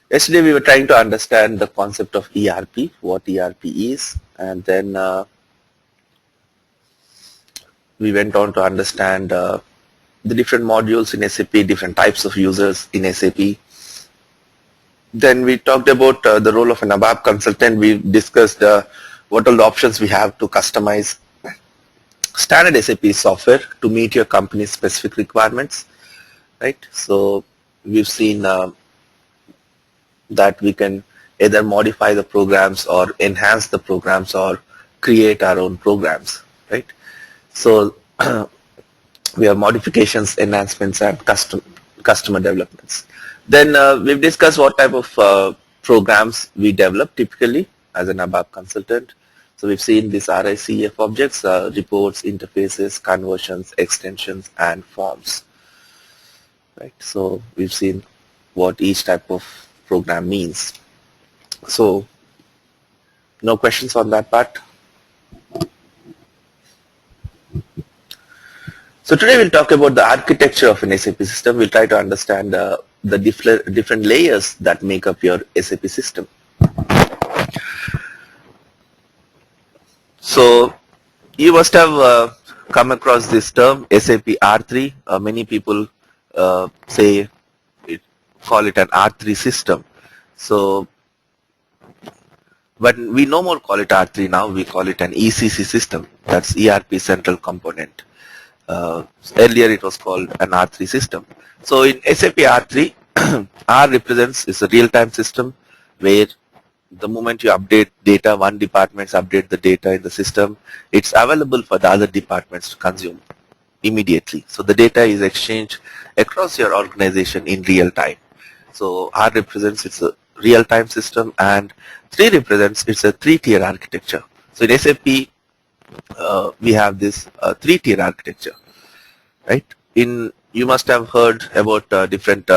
Yesterday we were trying to understand the concept of ERP, what ERP is, and then we went on to understand the different modules in SAP, different types of users in SAP. Then we talked about the role of an ABAP consultant. We discussed what all the options we have to customize standard SAP software to meet your company's specific requirements, right? So we've seen that we can either modify the programs or enhance the programs or create our own programs, right? So we have modifications, enhancements, and customer developments. Then we've discussed what type of programs we develop typically as an ABAP consultant. So we've seen these RICF objects, reports, interfaces, conversions, extensions, and forms, right? So we've seen what each type of program means. So no questions on that part. So today we'll talk about the architecture of an SAP system. We'll try to understand the different layers that make up your SAP system. So you must have come across this term SAP R3. Many people say call it an R3 system. So but we no more call it R3 now. We call it an ECC system. That's ERP Central Component. Earlier it was called an R3 system. So in SAP R3, R represents is a real-time system where the moment you update data, one department update the data in the system, it's available for the other departments to consume immediately. So the data is exchanged across your organization in real time. So R represents it's a real-time system, and 3 represents it's a 3-tier architecture. So in SAP, we have this 3-tier architecture, right? You must have heard about different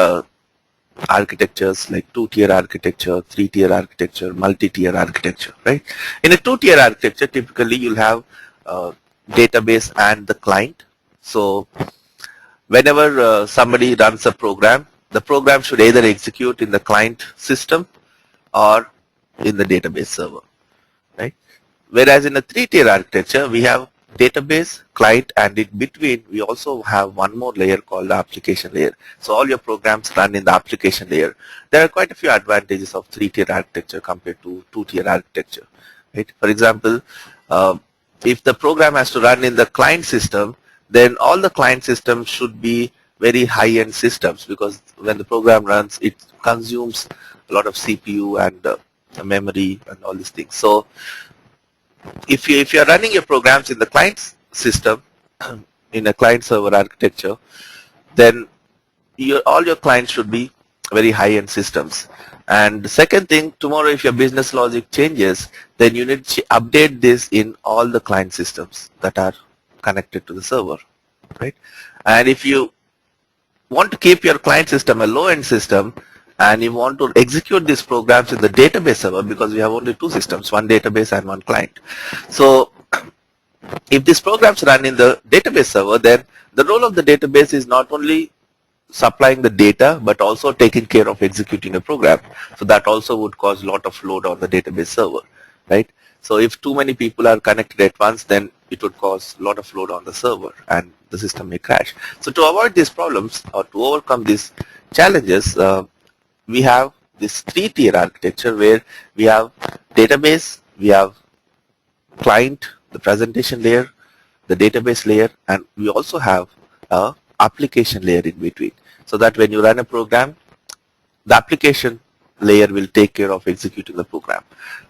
architectures like 2-tier architecture, 3-tier architecture, multi-tier architecture, right? In a 2-tier architecture, typically you'll have database and the client. So whenever somebody runs a program, the program should either execute in the client system or in the database server, right? Whereas in a 3-tier architecture, we have database, client, and in between, we also have one more layer called the application layer. So all your programs run in the application layer. There are quite a few advantages of 3-tier architecture compared to 2-tier architecture, right? For example, if the program has to run in the client system, then all the client systems should be very high-end systems, because when the program runs, it consumes a lot of CPU and memory and all these things. So if you are running your programs in the client system, in a client server architecture, then all your clients should be very high-end systems. And the second thing, tomorrow if your business logic changes, then you need to update this in all the client systems that are connected to the server, right? And if you want to keep your client system a low-end system, and you want to execute these programs in the database server, because we have only 2 systems, one database and one client. So if these programs run in the database server, then the role of the database is not only supplying the data, but also taking care of executing a program. So that also would cause a lot of load on the database server, right? So if too many people are connected at once, then it would cause a lot of load on the server and the system may crash. So to avoid these problems or to overcome these challenges, we have this 3-tier architecture where we have database, we have client, the presentation layer, the database layer, and we also have a application layer in between, so that when you run a program, the application layer will take care of executing the program.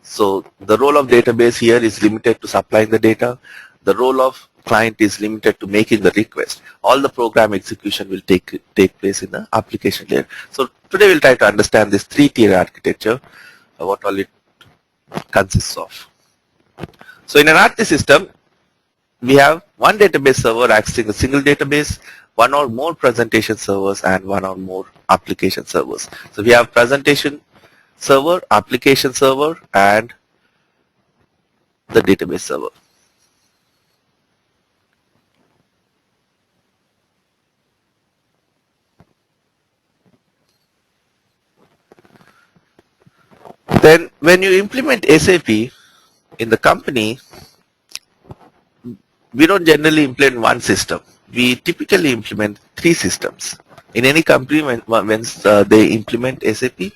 So the role of database here is limited to supplying the data. The role of client is limited to making the request. All the program execution will take place in the application layer. So today we'll try to understand this 3-tier architecture, what all it consists of. So in an RT system, we have one database server accessing a single database, one or more presentation servers, and one or more application servers. So we have presentation server, application server, and the database server. Then when you implement SAP in the company, we don't generally implement one system. We typically implement three systems. In any company, when they implement SAP,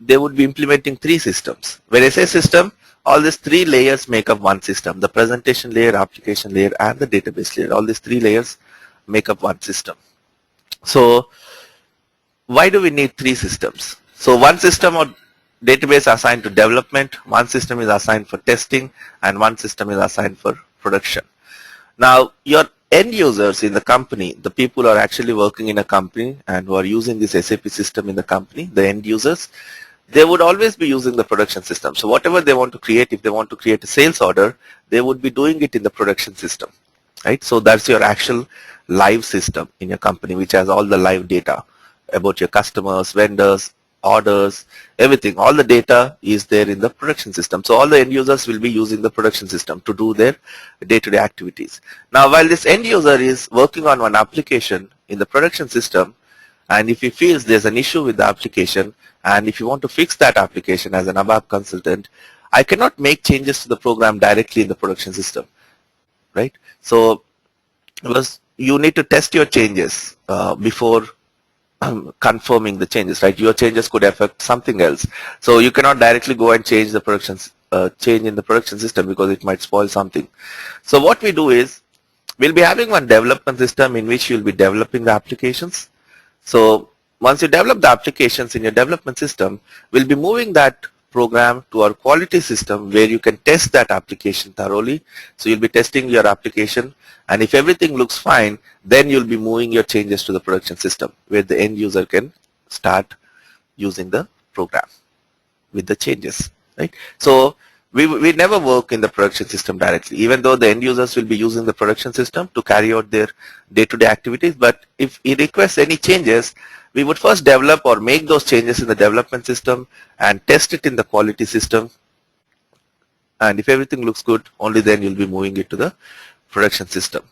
they would be implementing three systems. When I say system, all these three layers make up one system. The presentation layer, application layer, and the database layer. All these three layers make up one system. So why do we need three systems? So one system or database assigned to development, one system is assigned for testing, and one system is assigned for production. Now, your end users in the company, the people who are actually working in a company and who are using this SAP system in the company, the end users, they would always be using the production system. So whatever they want to create, if they want to create a sales order, they would be doing it in the production system, right? So that's your actual live system in your company, which has all the live data about your customers, vendors, orders, everything. All the data is there in the production system. So all the end users will be using the production system to do their day-to-day activities. Now, while this end user is working on one application in the production system, and if he feels there's an issue with the application, and if you want to fix that application as an ABAP consultant, I cannot make changes to the program directly in the production system, right? So because you need to test your changes before confirming the changes, right? Your changes could affect something else. So you cannot directly go and change the change in the production system because it might spoil something. So what we do is we'll be having one development system in which you'll be developing the applications. So once you develop the applications in your development system, we'll be moving that program to our quality system where you can test that application thoroughly. So you'll be testing your application, and if everything looks fine, then you'll be moving your changes to the production system where the end user can start using the program with the changes, right? So we never work in the production system directly, even though the end users will be using the production system to carry out their day-to-day activities. But if he requests any changes, we would first develop or make those changes in the development system and test it in the quality system. And if everything looks good, only then you'll be moving it to the production system.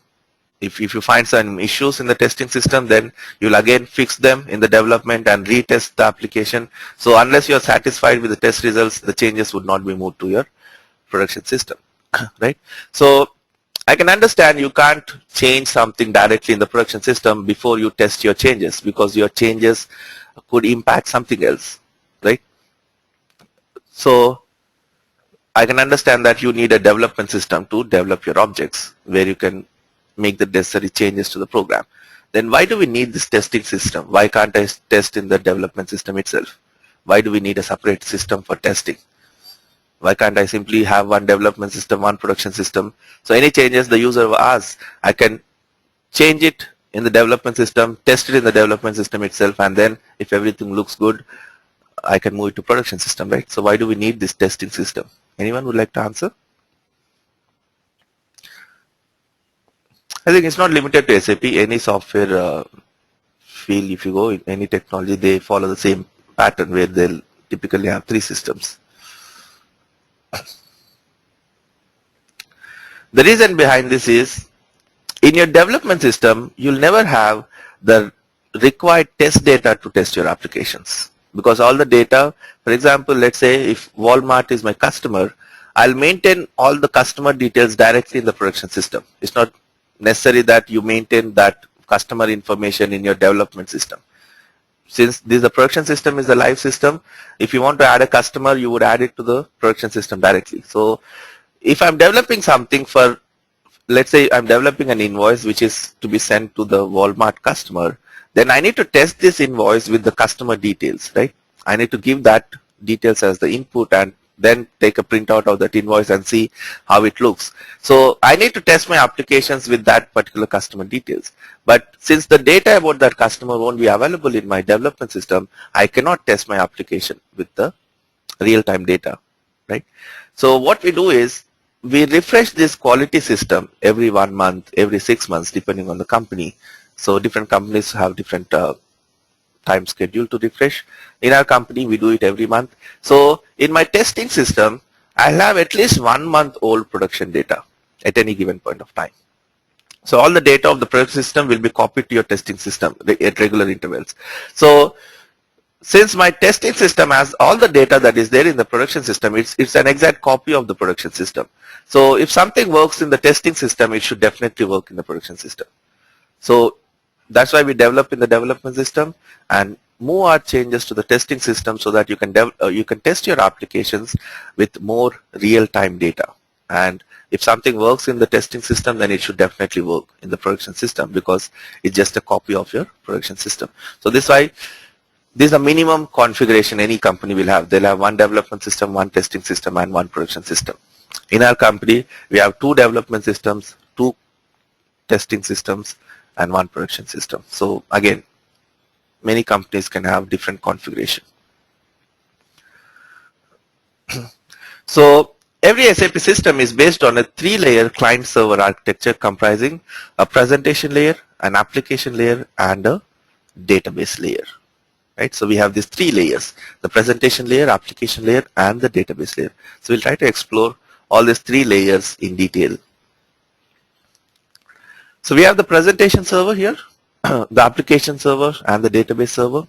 If you find some issues in the testing system, then you'll again fix them in the development and retest the application. So unless you're satisfied with the test results, the changes would not be moved to your production system, right? So I can understand you can't change something directly in the production system before you test your changes, because your changes could impact something else, right? So I can understand that you need a development system to develop your objects where you can make the necessary changes to the program. Then why do we need this testing system? Why can't I test in the development system itself? Why do we need a separate system for testing? Why can't I simply have one development system, one production system? So any changes the user asks, I can change it in the development system, test it in the development system itself, and then if everything looks good, I can move it to production system, right? So why do we need this testing system? Anyone would like to answer? I think it's not limited to SAP. Any software field, if you go in any technology, they follow the same pattern where they'll typically have three systems. The reason behind this is, in your development system, you'll never have the required test data to test your applications, because all the data, for example, let's say if Walmart is my customer, I'll maintain all the customer details directly in the production system. It's not necessary that you maintain that customer information in your development system. Since the production system is a live system, if you want to add a customer, you would add it to the production system directly. So if I'm developing something for, let's say I'm developing an invoice which is to be sent to the Walmart customer, then I need to test this invoice with the customer details, right? I need to give that details as the input and then take a printout of that invoice and see how it looks. So I need to test my applications with that particular customer details. But since the data about that customer won't be available in my development system, I cannot test my application with the real-time data, right? So what we do is we refresh this quality system every 1 month, every 6 months, depending on the company. So different companies have different time schedule to refresh. In our company, we do it every month. So in my testing system, I'll have at least 1 month old production data at any given point of time. So all the data of the production system will be copied to your testing system at regular intervals. So since my testing system has all the data that is there in the production system, it's an exact copy of the production system. So if something works in the testing system, it should definitely work in the production system. So that's why we develop in the development system and move our changes to the testing system so that you can test your applications with more real-time data. And if something works in the testing system, then it should definitely work in the production system because it's just a copy of your production system. So this is why this is a minimum configuration any company will have. They'll have one development system, one testing system, and one production system. In our company, we have 2 development systems, 2 testing systems, and 1 production system. So again, many companies can have different configuration. So every SAP system is based on a 3-layer client-server architecture comprising a presentation layer, an application layer, and a database layer. Right? So we have these 3 layers: the presentation layer, application layer, and the database layer. So we'll try to explore all these 3 layers in detail. So we have the presentation server here, the application server, and the database server.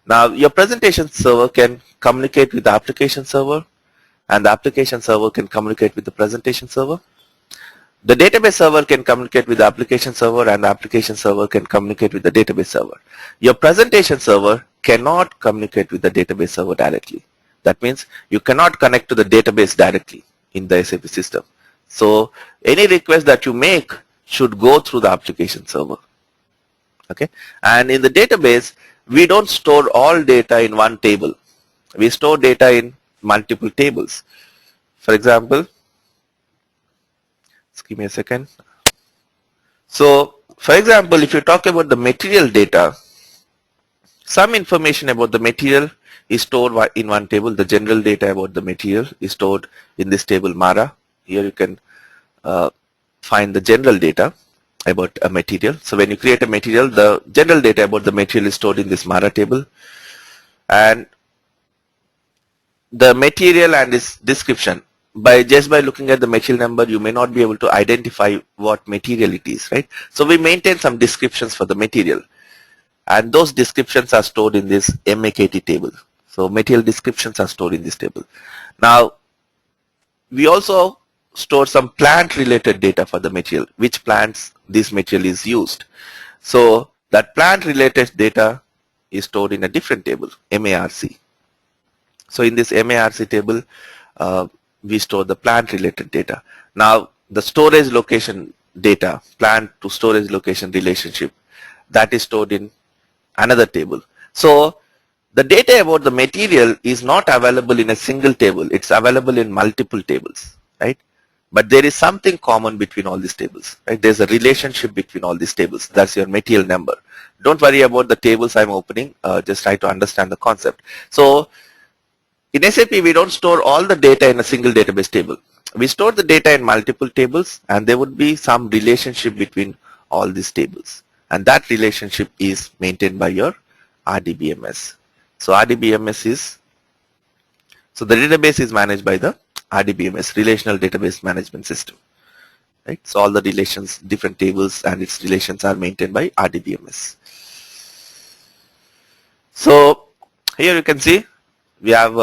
Now your presentation server can communicate with the application server, and the application server can communicate with the presentation server. The database server can communicate with the application server, and the application server can communicate with the database server. Your presentation server cannot communicate with the database server directly. That means you cannot connect to the database directly in the SAP system. So any request that you make should go through the application server. Okay, and in the database, we don't store all data in one table. We store data in multiple tables. For example, just give me a second. So for example, if you talk about the material data, some information about the material is stored in one table. The general data about the material is stored in this table MARA. Here you can find the general data about a material. So when you create a material, the general data about the material is stored in this MARA table. And the material and its description, just by looking at the material number, you may not be able to identify what material it is, right? So we maintain some descriptions for the material, and those descriptions are stored in this MAKT table. So material descriptions are stored in this table. Now we also store some plant related data for the material, which plants this material is used. So that plant related data is stored in a different table, MARC. So in this MARC table, we store the plant related data. Now the storage location data, plant to storage location relationship, that is stored in another table. So the data about the material is not available in a single table. It's available in multiple tables, right? But there is something common between all these tables, right? There's a relationship between all these tables. That's your material number. Don't worry about the tables I'm opening. Just try to understand the concept. So in SAP, we don't store all the data in a single database table. We store the data in multiple tables, and there would be some relationship between all these tables. And that relationship is maintained by your RDBMS. So RDBMS is, so the database is managed by the RDBMS, Relational Database Management System. Right? So all the relations, different tables and its relations are maintained by RDBMS. So here you can see we have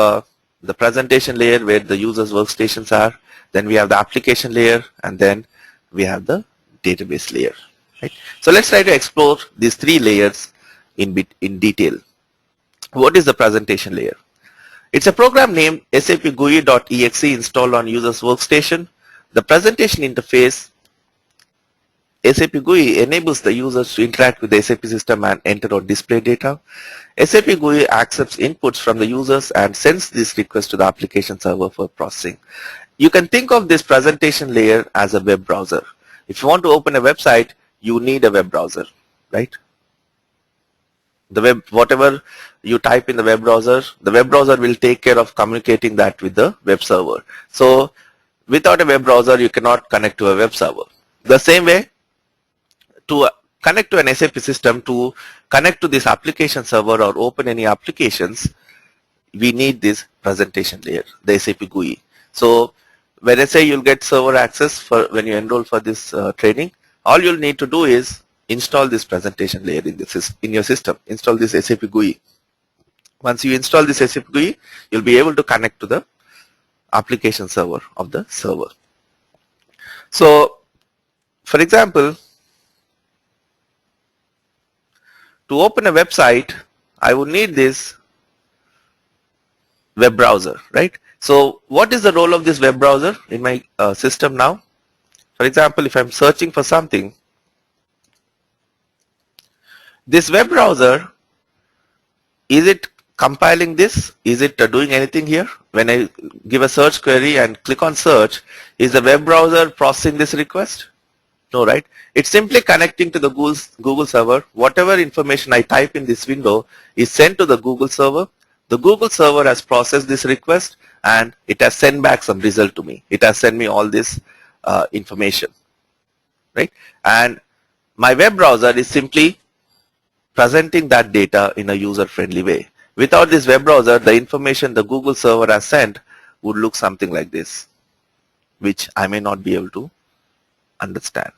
the presentation layer where the user's workstations are. Then we have the application layer, and then we have the database layer. Right? So let's try to explore these 3 layers in detail. What is the presentation layer? It's a program named SAP GUI.exe installed on user's workstation. The presentation interface, SAP GUI, enables the users to interact with the SAP system and enter or display data. SAP GUI accepts inputs from the users and sends this request to the application server for processing. You can think of this presentation layer as a web browser. If you want to open a website, you need a web browser, right? The web, whatever you type in the web browser will take care of communicating that with the web server. So without a web browser, you cannot connect to a web server. The same way, to connect to an SAP system, to connect to this application server or open any applications, we need this presentation layer, the SAP GUI. So when I say you'll get server access for when you enroll for this training, all you'll need to do is install this presentation layer in your system. Install this SAP GUI. Once you install this SAP GUI, you'll be able to connect to the application server of the server. So, for example, to open a website, I would need this web browser, right? So, what is the role of this web browser in my system now? For example, if I'm searching for something, this web browser, is it compiling this? Is it doing anything here? When I give a search query and click on search, is the web browser processing this request? No, right? It's simply connecting to the Google server. Whatever information I type in this window is sent to the Google server. The Google server has processed this request and it has sent back some result to me. It has sent me all this information, right? And my web browser is simply presenting that data in a user-friendly way. Without this web browser, the information the Google server has sent would look something like this, which I may not be able to understand,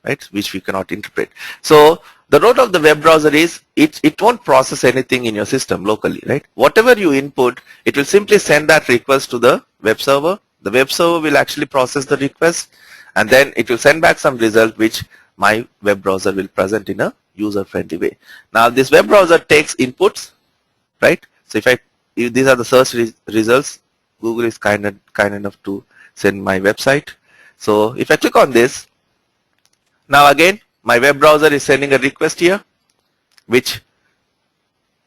right? Which we cannot interpret. So the role of the web browser is it won't process anything in your system locally, right? Whatever you input, it will simply send that request to the web server. The web server will actually process the request and then it will send back some result which my web browser will present in a user-friendly way. Now this web browser takes inputs, right? So if these are the search results, Google is kind enough to send my website. So if I click on this, now again my web browser is sending a request here, which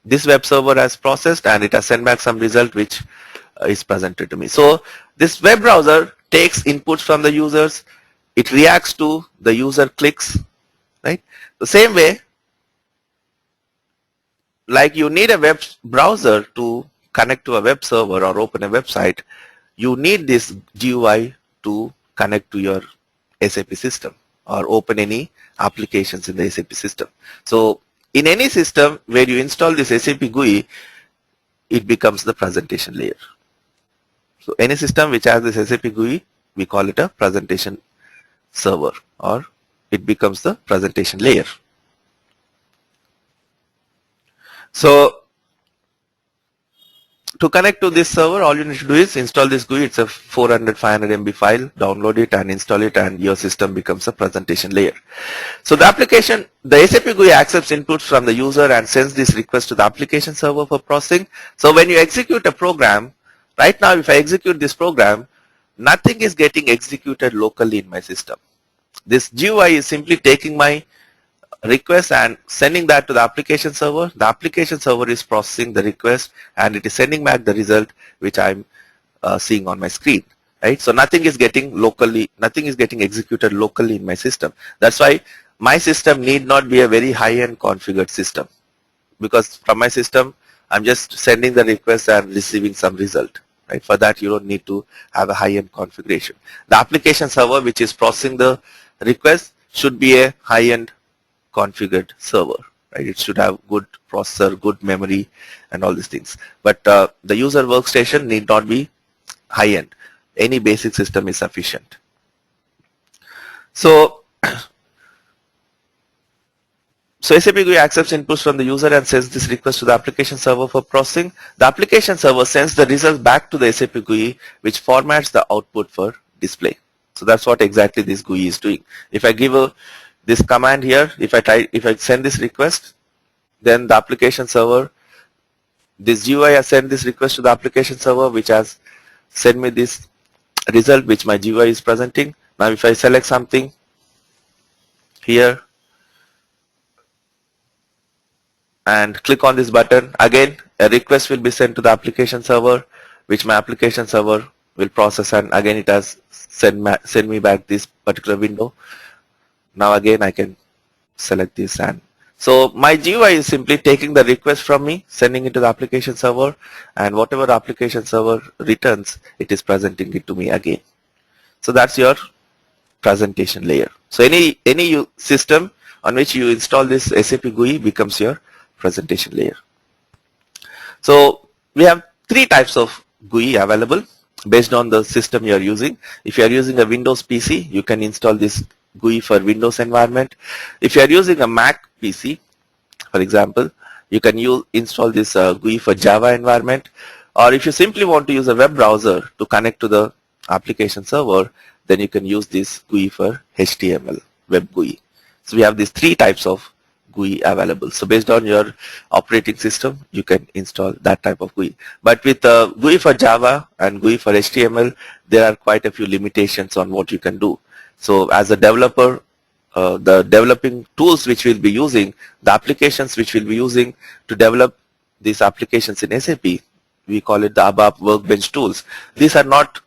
this web server has processed and it has sent back some result which is presented to me. So this web browser takes inputs from the users, it reacts to the user clicks, right? The same way, like you need a web browser to connect to a web server or open a website, you need this GUI to connect to your SAP system or open any applications in the SAP system. So in any system where you install this SAP GUI, it becomes the presentation layer. So any system which has this SAP GUI, we call it a presentation server, or it becomes the presentation layer. So to connect to this server, all you need to do is install this GUI. It's a 400-500 MB file, download it and install it, and your system becomes a presentation layer. So the application, the SAP GUI accepts inputs from the user and sends this request to the application server for processing. So when you execute a program, right now if I execute this program, nothing is getting executed locally in my system. This GUI is simply taking my request and sending that to the application server. The application server is processing the request and it is sending back the result which I'm seeing on my screen, right? So nothing is getting executed locally in my system. That's why my system need not be a very high-end configured system, because from my system I'm just sending the request and receiving some result, right? For that you don't need to have a high-end configuration. The application server which is processing the request should be a high-end configured server, right? It should have good processor, good memory and all these things. But the user workstation need not be high-end. Any basic system is sufficient. So SAP GUI accepts inputs from the user and sends this request to the application server for processing. The application server sends the results back to the SAP GUI, which formats the output for display. So that's what exactly this GUI is doing. If I give this command here, if I send this request, then the application server, this GUI has sent this request to the application server, which has sent me this result which my GUI is presenting. Now if I select something here and click on this button, again a request will be sent to the application server, which my application server will process, and again it has send me back this particular window. Now again I can select this, and so my GUI is simply taking the request from me, sending it to the application server, and whatever application server returns, it is presenting it to me again. So that's your presentation layer. So any system on which you install this SAP GUI becomes your presentation layer. So we have three types of GUI available based on the system you are using. If you are using a Windows PC, you can install this GUI for Windows environment. If you are using a Mac PC, for example, you can install this GUI for Java environment, or if you simply want to use a web browser to connect to the application server, then you can use this GUI for HTML, web GUI. So we have these three types of GUI available. So based on your operating system, you can install that type of GUI. But with GUI for Java and GUI for HTML, there are quite a few limitations on what you can do. So as a developer, the developing tools which we'll be using, the applications which we'll be using to develop these applications in SAP, we call it the ABAP workbench tools. These are not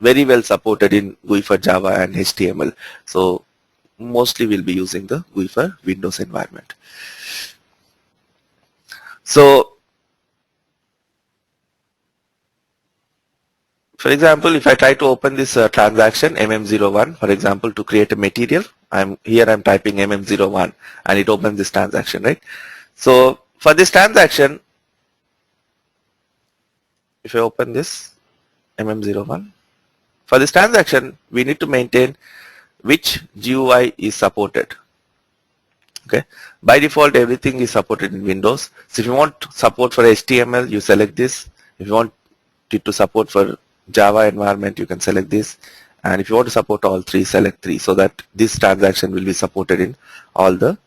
very well supported in GUI for Java and HTML. So mostly we'll be using the GUI for Windows environment. So for example, if I try to open this transaction MM01, for example, to create a material, I'm typing MM01 and it opens this transaction, right? So for this transaction, if I open this MM01, for this transaction, we need to maintain which GUI is supported. Okay, by default, everything is supported in Windows. So if you want support for HTML, you select this. If you want it to support for Java environment, you can select this. And if you want to support all three, select 3, so that this transaction will be supported in all the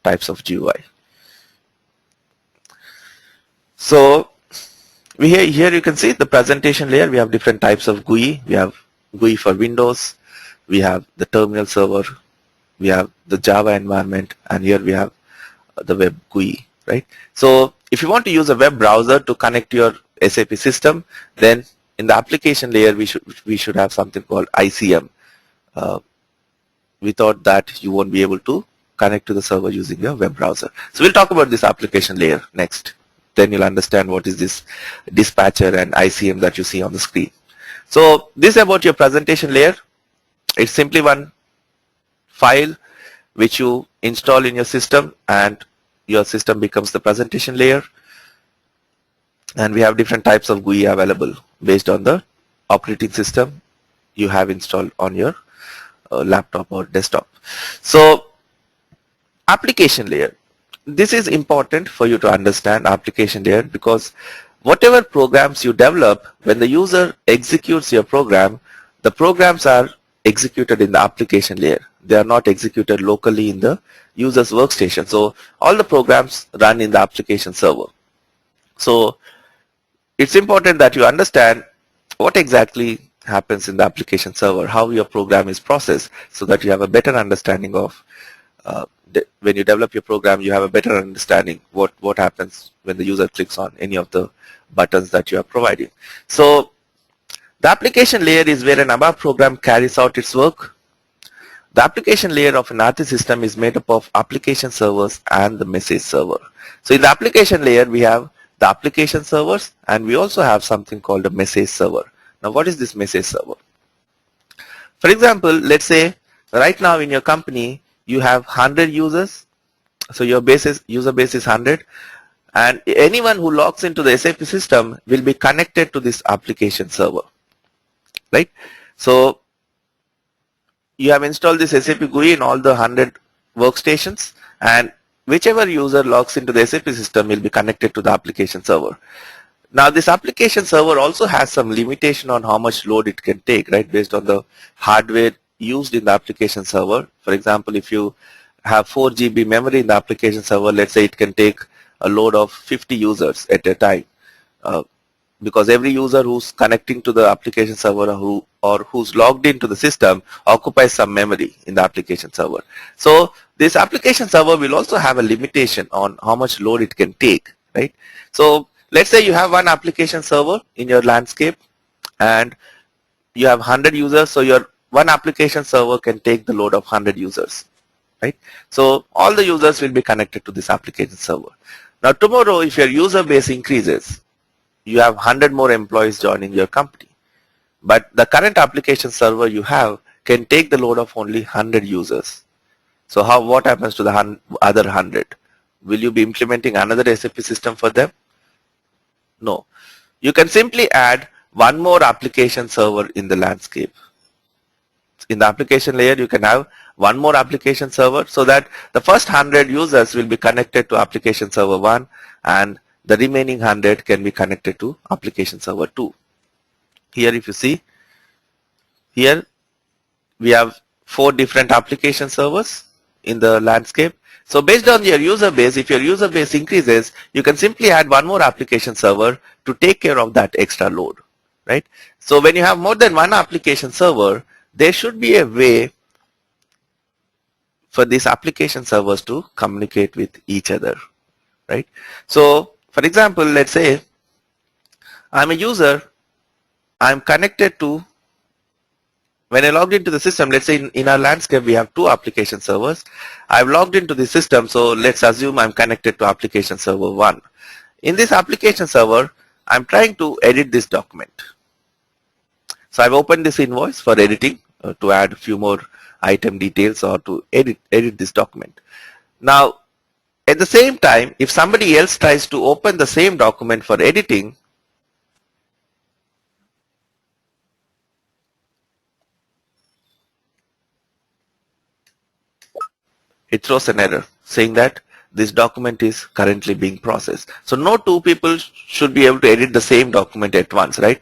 types of GUI. So here you can see the presentation layer. We have different types of GUI. We have GUI for Windows. We have the terminal server. We have the Java environment, and here we have the web GUI, right? So if you want to use a web browser to connect to your SAP system, then in the application layer we should have something called ICM. Without that, you won't be able to connect to the server using your web browser. So we'll talk about this application layer next. Then you'll understand what is this dispatcher and ICM that you see on the screen. So this is about your presentation layer. It's simply one file which you install in your system, and your system becomes the presentation layer. And we have different types of GUI available based on the operating system you have installed on your laptop or desktop. So application layer, this is important for you to understand application layer, because whatever programs you develop, when the user executes your program, the programs are executed in the application layer. They are not executed locally in the user's workstation. So all the programs run in the application server. So it's important that you understand what exactly happens in the application server, how your program is processed, so that you have a better understanding of when you develop your program, you have a better understanding what happens when the user clicks on any of the buttons that you are providing. So the application layer is where an ABAP program carries out its work. The application layer of an RT system is made up of application servers and the message server. So in the application layer, we have the application servers, and we also have something called a message server. Now what is this message server? For example, let's say right now in your company you have 100 users. So your user base is 100, and anyone who logs into the SAP system will be connected to this application server, right? So you have installed this SAP GUI in all the 100 workstations, and whichever user logs into the SAP system will be connected to the application server. Now this application server also has some limitation on how much load it can take, right, based on the hardware used in the application server. For example, if you have 4 GB memory in the application server, let's say it can take a load of 50 users at a time, because every user who's connecting to the application server or who's logged into the system occupies some memory in the application server. So this application server will also have a limitation on how much load it can take, right? So let's say you have one application server in your landscape and you have 100 users, so your one application server can take the load of 100 users, right? So all the users will be connected to this application server. Now tomorrow, if your user base increases, you have 100 more employees joining your company, but the current application server you have can take the load of only 100 users. So what happens to the other 100? Will you be implementing another SAP system for them? No. You can simply add one more application server in the landscape. In the application layer, you can have one more application server so that the first 100 users will be connected to application server 1 and the remaining 100 can be connected to application server 2. Here if you see, here we have 4 different application servers in the landscape. So based on your user base, if your user base increases, you can simply add one more application server to take care of that extra load, right? So when you have more than one application server, there should be a way for these application servers to communicate with each other, right? So for example, let's say I'm a user, I'm connected to, when I logged into the system, let's say in our landscape we have 2 application servers. I've logged into the system, so let's assume I'm connected to application server 1. In this application server, I'm trying to edit this document. So I've opened this invoice for editing to add a few more item details or to edit this document. Now, at the same time, if somebody else tries to open the same document for editing, it throws an error saying that this document is currently being processed. So no 2 people should be able to edit the same document at once, right?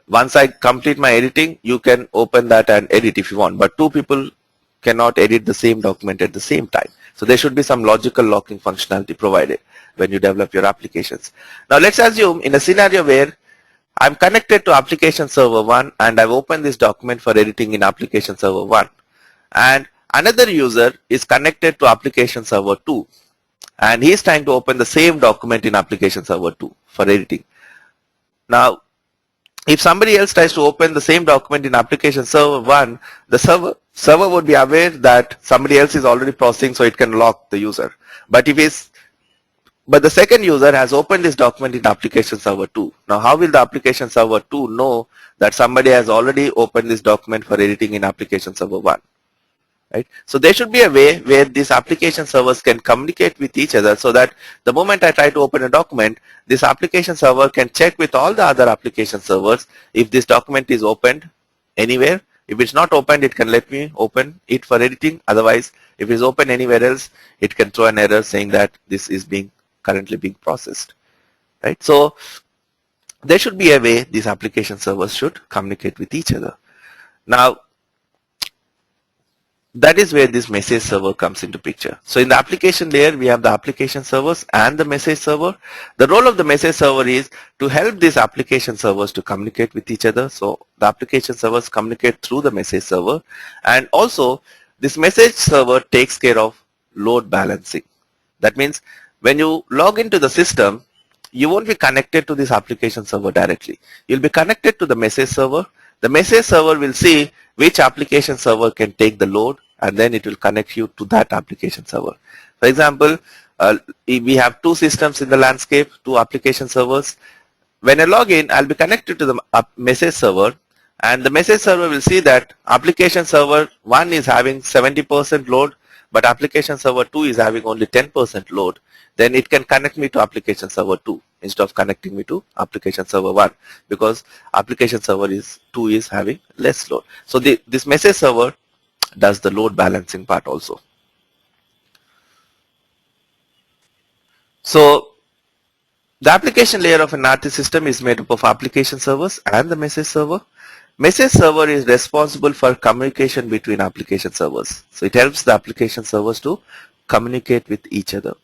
Once I complete my editing, you can open that and edit if you want, but 2 people cannot edit the same document at the same time. So there should be some logical locking functionality provided when you develop your applications. Now let's assume in a scenario where I'm connected to application server 1 and I've opened this document for editing in application server 1, and another user is connected to application server 2 and he's trying to open the same document in application server 2 for editing. Now if somebody else tries to open the same document in application server 1, the server would be aware that somebody else is already processing, so it can lock the user. But the second user has opened this document in application server 2. Now how will the application server 2 know that somebody has already opened this document for editing in application server 1? Right? So there should be a way where these application servers can communicate with each other so that the moment I try to open a document, this application server can check with all the other application servers if this document is opened anywhere. If it's not opened, it can let me open it for editing. Otherwise, if it's open anywhere else, it can throw an error saying that this is currently being processed. Right? So there should be a way these application servers should communicate with each other. Now, that is where this message server comes into picture. So in the application layer, we have the application servers and the message server. The role of the message server is to help these application servers to communicate with each other. So the application servers communicate through the message server, and also this message server takes care of load balancing. That means when you log into the system, you won't be connected to this application server directly. You'll be connected to the message server. The message server will see which application server can take the load, and then it will connect you to that application server. For example, we have 2 systems in the landscape, 2 application servers. When I log in, I'll be connected to the message server, and the message server will see that application server 1 is having 70% load, but application server 2 is having only 10% load. Then it can connect me to application server 2 instead of connecting me to application server 1, because application server 2 is having less load. So this message server does the load balancing part also. So the application layer of an RT system is made up of application servers and the message server. Message server is responsible for communication between application servers. So it helps the application servers to communicate with each other.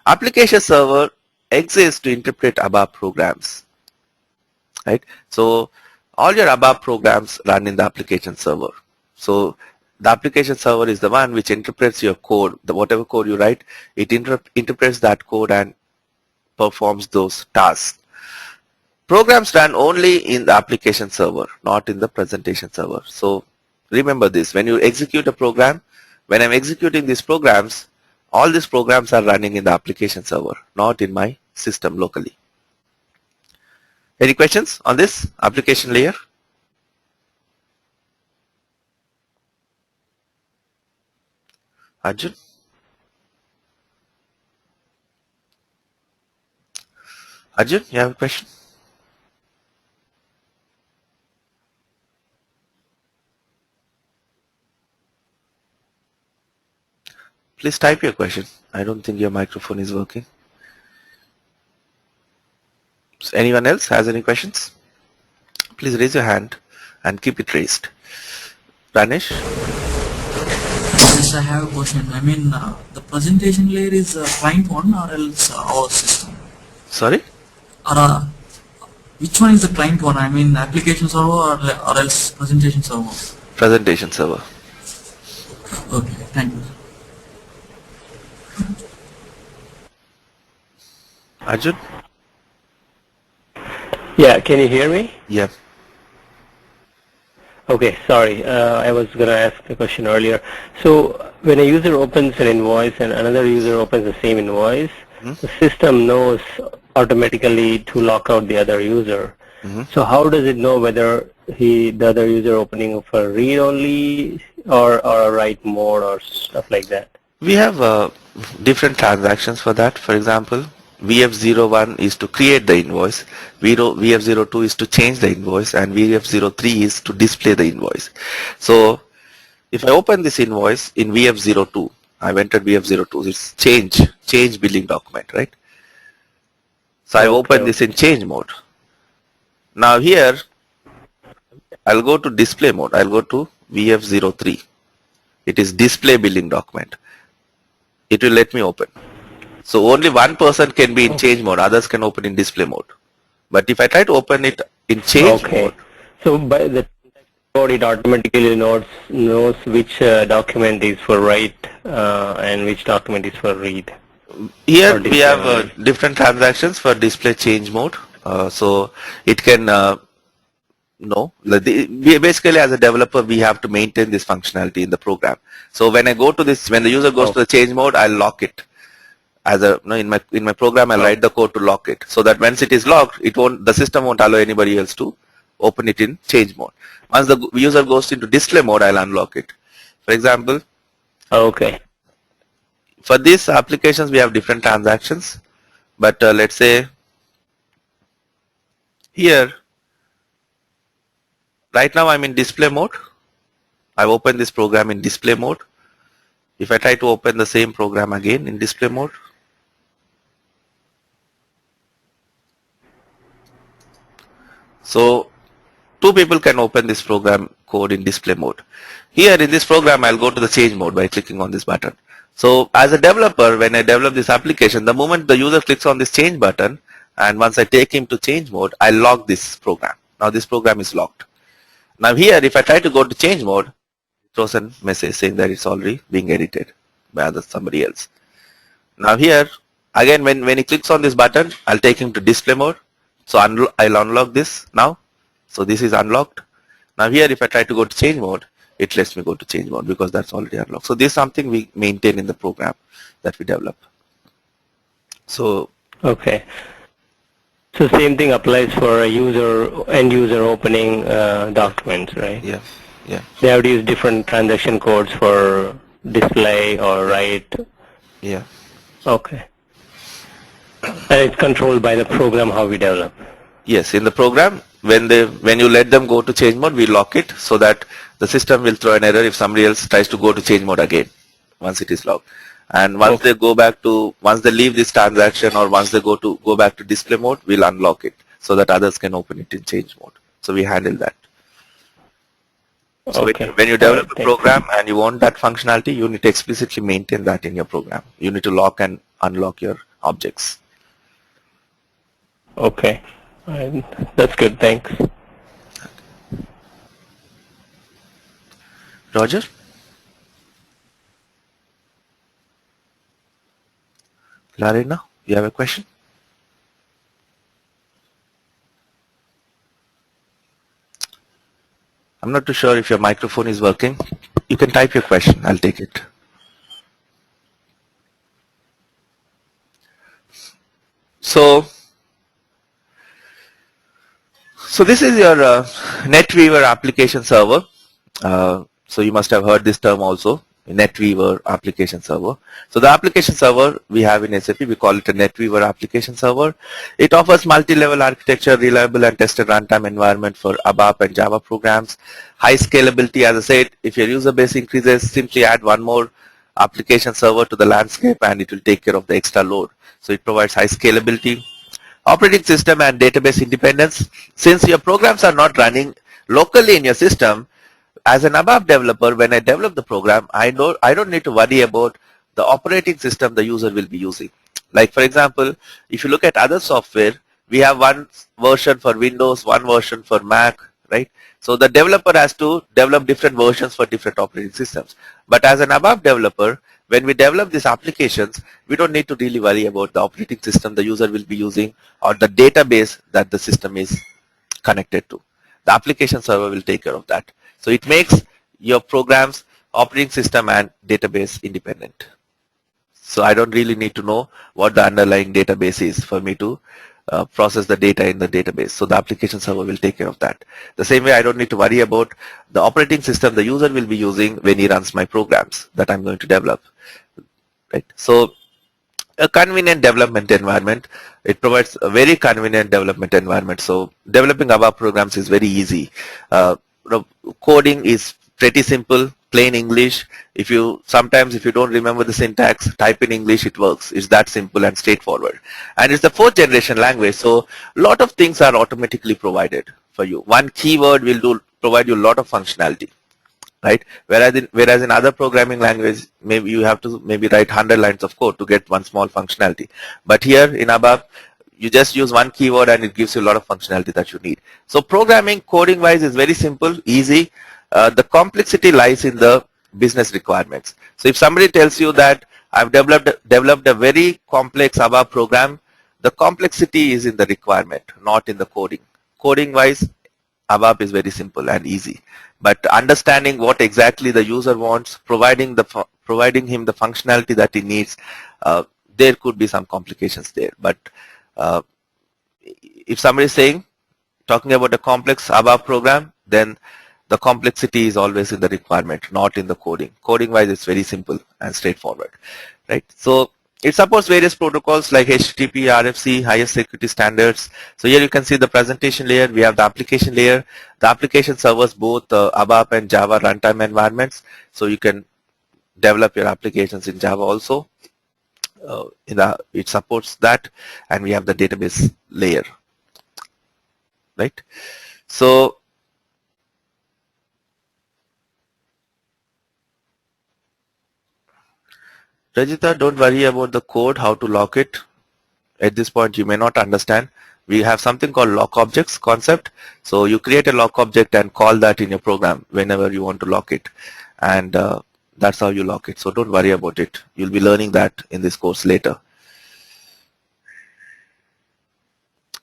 Application server exists to interpret ABAP programs, right? So all your ABAP programs run in the application server. So the application server is the one which interprets your code, whatever code you write, it interprets that code and performs those tasks. Programs run only in the application server, not in the presentation server. So remember this, when you execute a program, when I'm executing these programs, all these programs are running in the application server, not in my system locally. Any questions on this application layer? Arjun? Arjun, you have a question? Please type your question. I don't think your microphone is working. So anyone else has any questions? Please raise your hand and keep it raised. Ranish? Yes, I have a question. I mean, the presentation layer is client one or else our system? Sorry? Or which one is the client one? I mean, application server or else presentation server? Presentation server. Okay, thank you. Arjun? Yeah, can you hear me? Yeah. Okay, sorry, I was going to ask the question earlier. So when a user opens an invoice and another user opens the same invoice, the system knows automatically to lock out the other user. So how does it know whether the other user opening for read only or a write mode or stuff like that? We have different transactions for that. For example, VF01 is to create the invoice, VF02 is to change the invoice, and VF03 is to display the invoice. So if I open this invoice in VF02, I've entered VF02, it's change billing document, right? So I've opened this in change mode. Now here, I'll go to display mode. I'll go to VF03. It is display billing document. It will let me open. So only one person can be in change mode, others can open in display mode. But if I try to open it in change mode. So by the code, it automatically knows which document is for write and which document is for read. Here we have different transactions for display change mode. So it can know. Basically, as a developer, we have to maintain this functionality in the program. So when I go to this, when the user goes to the change mode, I'll lock it. As a in my program, I'll write the code to lock it, so that once it is locked, the system won't allow anybody else to open it in change mode. Once the user goes into display mode, I'll unlock it. For example, for these applications, we have different transactions. But let's say here, right now I'm in display mode. I've opened this program in display mode. If I try to open the same program again in display mode, so two people can open this program code in display mode. Here in this program, I'll go to the change mode by clicking on this button. So as a developer, when I develop this application, the moment the user clicks on this change button, and once I take him to change mode, I lock this program. Now this program is locked. Now here, if I try to go to change mode, it throws a message saying that it's already being edited by somebody else. Now here, again, when he clicks on this button, I'll take him to display mode. So I'll unlock this now. So this is unlocked. Now here, if I try to go to change mode, it lets me go to change mode because that's already unlocked. So this is something we maintain in the program that we develop. So so same thing applies for a end user opening documents, right? Yeah. They have to use different transaction codes for display or write. Yeah. Okay. And it's controlled by the program how we develop. Yes, in the program, when you let them go to change mode, we lock it so that the system will throw an error if somebody else tries to go to change mode again once it is locked. And once they go back to, once they leave this transaction or once they go back to display mode, we'll unlock it so that others can open it in change mode. So we handle that. So when you develop a program and you want that functionality, you need to explicitly maintain that in your program. You need to lock and unlock your objects. Okay. That's good. Thanks. Roger? Larina, you have a question? I'm not too sure if your microphone is working. You can type your question. I'll take it. So this is your NetWeaver application server. So you must have heard this term also, NetWeaver application server. So the application server we have in SAP, we call it a NetWeaver application server. It offers multi-level architecture, reliable and tested runtime environment for ABAP and Java programs. High scalability, as I said, if your user base increases, simply add one more application server to the landscape, and it will take care of the extra load. So it provides high scalability. Operating system and database independence. Since your programs are not running locally in your system, as an ABAP developer, when I develop the program, I don't need to worry about the operating system the user will be using. Like for example, if you look at other software, we have one version for Windows, one version for Mac, right? So the developer has to develop different versions for different operating systems. But as an ABAP developer, when we develop these applications, we don't need to really worry about the operating system the user will be using or the database that the system is connected to. The application server will take care of that. So it makes your programs operating system and database independent. So I don't really need to know what the underlying database is for me to process the data in the database. So the application server will take care of that. The same way I don't need to worry about the operating system the user will be using when he runs my programs that I'm going to develop. Right. So a convenient development environment. It provides a very convenient development environment. So developing ABAP programs is very easy. Coding is pretty simple, plain English. Sometimes if you don't remember the syntax, type in English, it works. It's that simple and straightforward. And it's the 4th generation language, so a lot of things are automatically provided for you. One keyword will provide you a lot of functionality, right? Whereas in other programming language, maybe you have to write 100 lines of code to get one small functionality. But here in ABAP, you just use one keyword and it gives you a lot of functionality that you need. So programming, coding wise, is very simple, easy. The complexity lies in the business requirements. So if somebody tells you that I've developed a very complex ABAP program, the complexity is in the requirement, not in the coding. Coding wise, ABAP is very simple and easy. But understanding what exactly the user wants, providing him the functionality that he needs, there could be some complications there. But if somebody is talking about a complex ABAP program, then the complexity is always in the requirement, not in the coding. Coding wise, it's very simple and straightforward, right? So it supports various protocols like HTTP, RFC, highest security standards. So here you can see the presentation layer. We have the application layer. The application servers both ABAP and Java runtime environments. So you can develop your applications in Java also. It supports that. And we have the database layer, right? So Rajita, don't worry about the code, how to lock it. At this point, you may not understand. We have something called lock objects concept. So you create a lock object and call that in your program whenever you want to lock it. And that's how you lock it. So don't worry about it. You'll be learning that in this course later.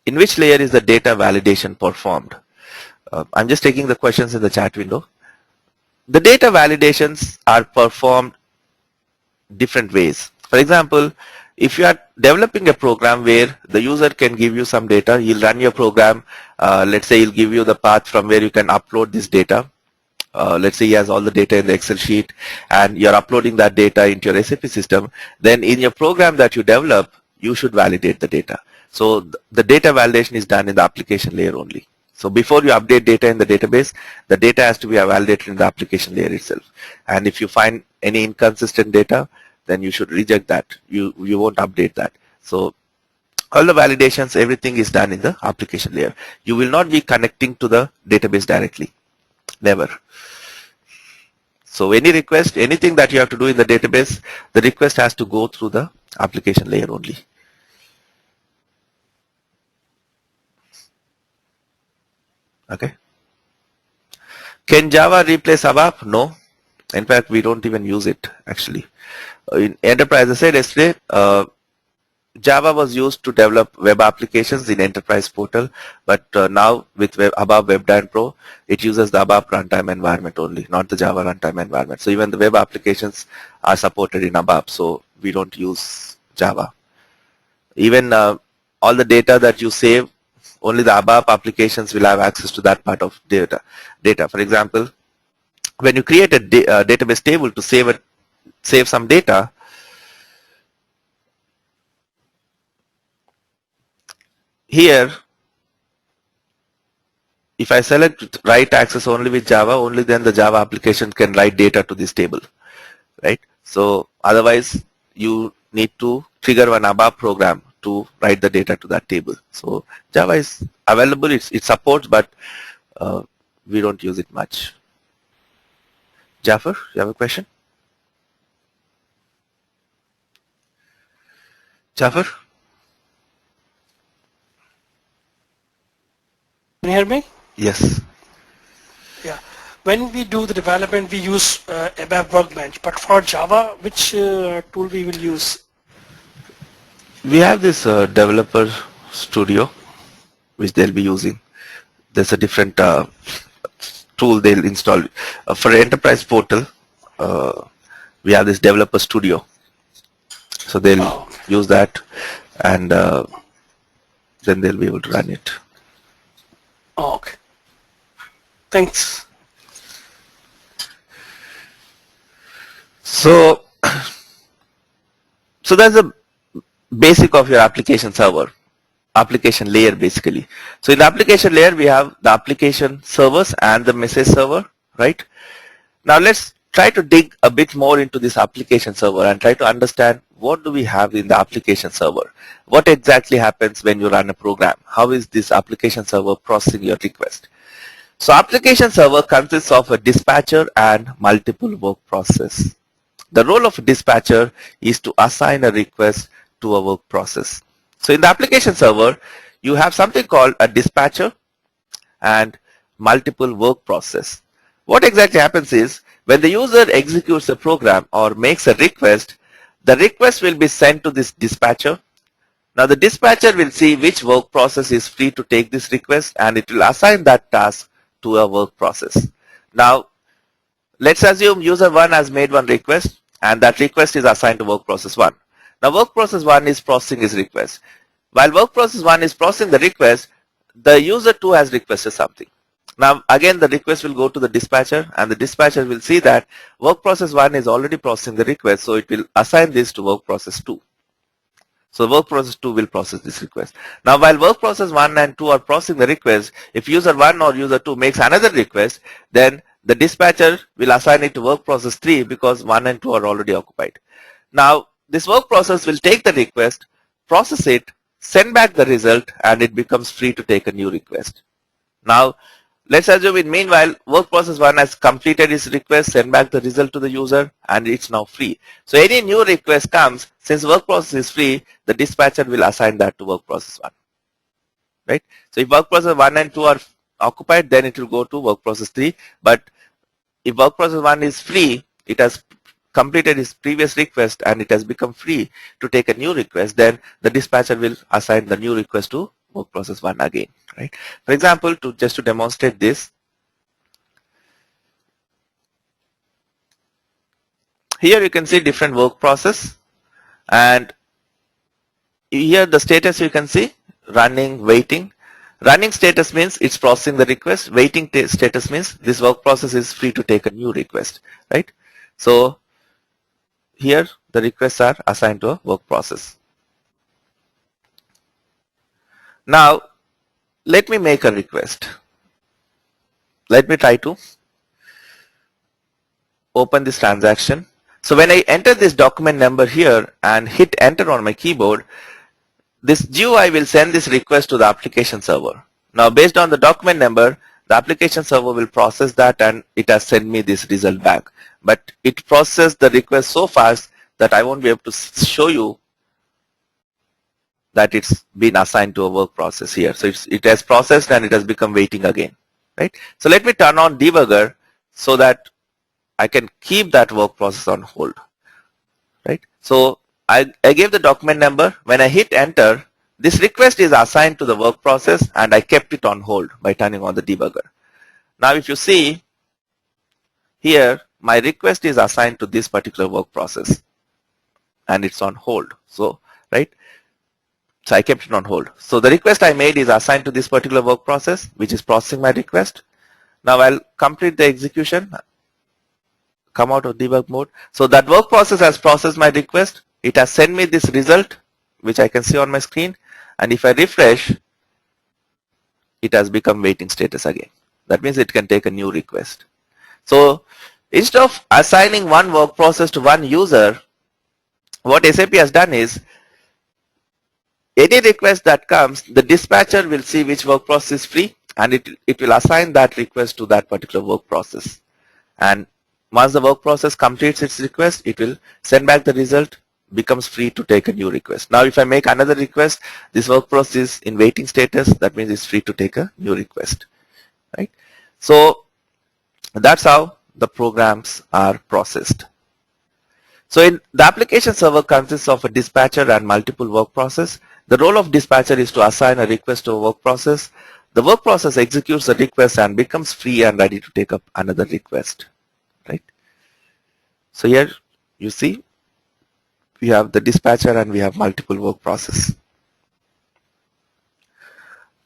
In which layer is the data validation performed? I'm just taking the questions in the chat window. The data validations are performed different ways. For example, if you are developing a program where the user can give you some data, he'll run your program. Let's say he'll give you the path from where you can upload this data. Let's say he has all the data in the Excel sheet and you're uploading that data into your SAP system. Then in your program that you develop, you should validate the data. So the data validation is done in the application layer only. So before you update data in the database, the data has to be validated in the application layer itself. And if you find any inconsistent data, then you should reject that. You won't update that. So all the validations, everything is done in the application layer. You will not be connecting to the database directly. Never. So any request, anything that you have to do in the database, the request has to go through the application layer only. Okay. Can Java replace ABAP? No. In fact, we don't even use it actually. In enterprise, as I said yesterday, Java was used to develop web applications in enterprise portal, but now with ABAP WebDyn Pro, it uses the ABAP runtime environment only, not the Java runtime environment. So even the web applications are supported in ABAP, so we don't use Java. Even all the data that you save, only the ABAP applications will have access to that part of data. For example, when you create a database table to save some data, here, if I select write access only with Java, only then the Java application can write data to this table, right? So otherwise you need to trigger one ABAP program to write the data to that table. So Java is available, it supports, but we don't use it much. Jafar, you have a question? Jafar? Can you hear me? Yes. Yeah. When we do the development, we use ABAP Workbench. But for Java, which tool we will use? We have this developer studio which they'll be using. There's a different tool they'll install. For enterprise portal, we have this developer studio. So they'll use that, and then they'll be able to run it. Oh, okay. Thanks. So that's the basic of your application server, application layer basically. So in the application layer, we have the application servers and the message server, right? Now let's try to dig a bit more into this application server and try to understand what do we have in the application server. What exactly happens when you run a program? How is this application server processing your request? So application server consists of a dispatcher and multiple work process. The role of a dispatcher is to assign a request to a work process. So in the application server, you have something called a dispatcher and multiple work process. What exactly happens is when the user executes a program or makes a request, the request will be sent to this dispatcher. Now the dispatcher will see which work process is free to take this request, and it will assign that task to a work process. Now let's assume user 1 has made one request and that request is assigned to work process 1. Now work process 1 is processing his request. While work process 1 is processing the request, the user 2 has requested something. Now again the request will go to the dispatcher, and the dispatcher will see that work process 1 is already processing the request, so it will assign this to work process 2. So work process 2 will process this request. Now while work process 1 and 2 are processing the request, if user 1 or user 2 makes another request, then the dispatcher will assign it to work process 3 because 1 and 2 are already occupied. Now this work process will take the request, process it, send back the result, and it becomes free to take a new request. Now let's assume in meanwhile work process 1 has completed its request, send back the result to the user, and it's now free. So any new request comes, since work process is free, the dispatcher will assign that to work process 1. Right? So if work process 1 and 2 are occupied, then it will go to work process 3. But if work process 1 is free, it has completed its previous request and it has become free to take a new request, then the dispatcher will assign the new request to work process 1 again. Right? For example, just to demonstrate this, here you can see different work process, and here the status you can see running, waiting. Running status means it's processing the request. Waiting status means this work process is free to take a new request, right? So here the requests are assigned to a work process. Now let me make a request. Let me try to open this transaction. So when I enter this document number here and hit enter on my keyboard, this GUI will send this request to the application server. Now based on the document number, the application server will process that and it has sent me this result back. But it processed the request so fast that I won't be able to show you that it's been assigned to a work process here. So it has processed and it has become waiting again. Right? So let me turn on debugger so that I can keep that work process on hold. Right? So I gave the document number. When I hit enter, this request is assigned to the work process and I kept it on hold by turning on the debugger. Now if you see here, my request is assigned to this particular work process and it's on hold. So, right? So I kept it on hold. So the request I made is assigned to this particular work process, which is processing my request. Now I'll complete the execution, come out of debug mode. So that work process has processed my request. It has sent me this result, which I can see on my screen. And if I refresh, it has become waiting status again. That means it can take a new request. So Instead of assigning one work process to one user, what SAP has done is, any request that comes, the dispatcher will see which work process is free, and it will assign that request to that particular work process. And once the work process completes its request, it will send back the result, becomes free to take a new request. Now if I make another request, this work process is in waiting status, that means it's free to take a new request, right? So that's how the programs are processed. So in the application server consists of a dispatcher and multiple work process. The role of dispatcher is to assign a request to a work process. The work process executes the request and becomes free and ready to take up another request, right? So here you see we have the dispatcher and we have multiple work process.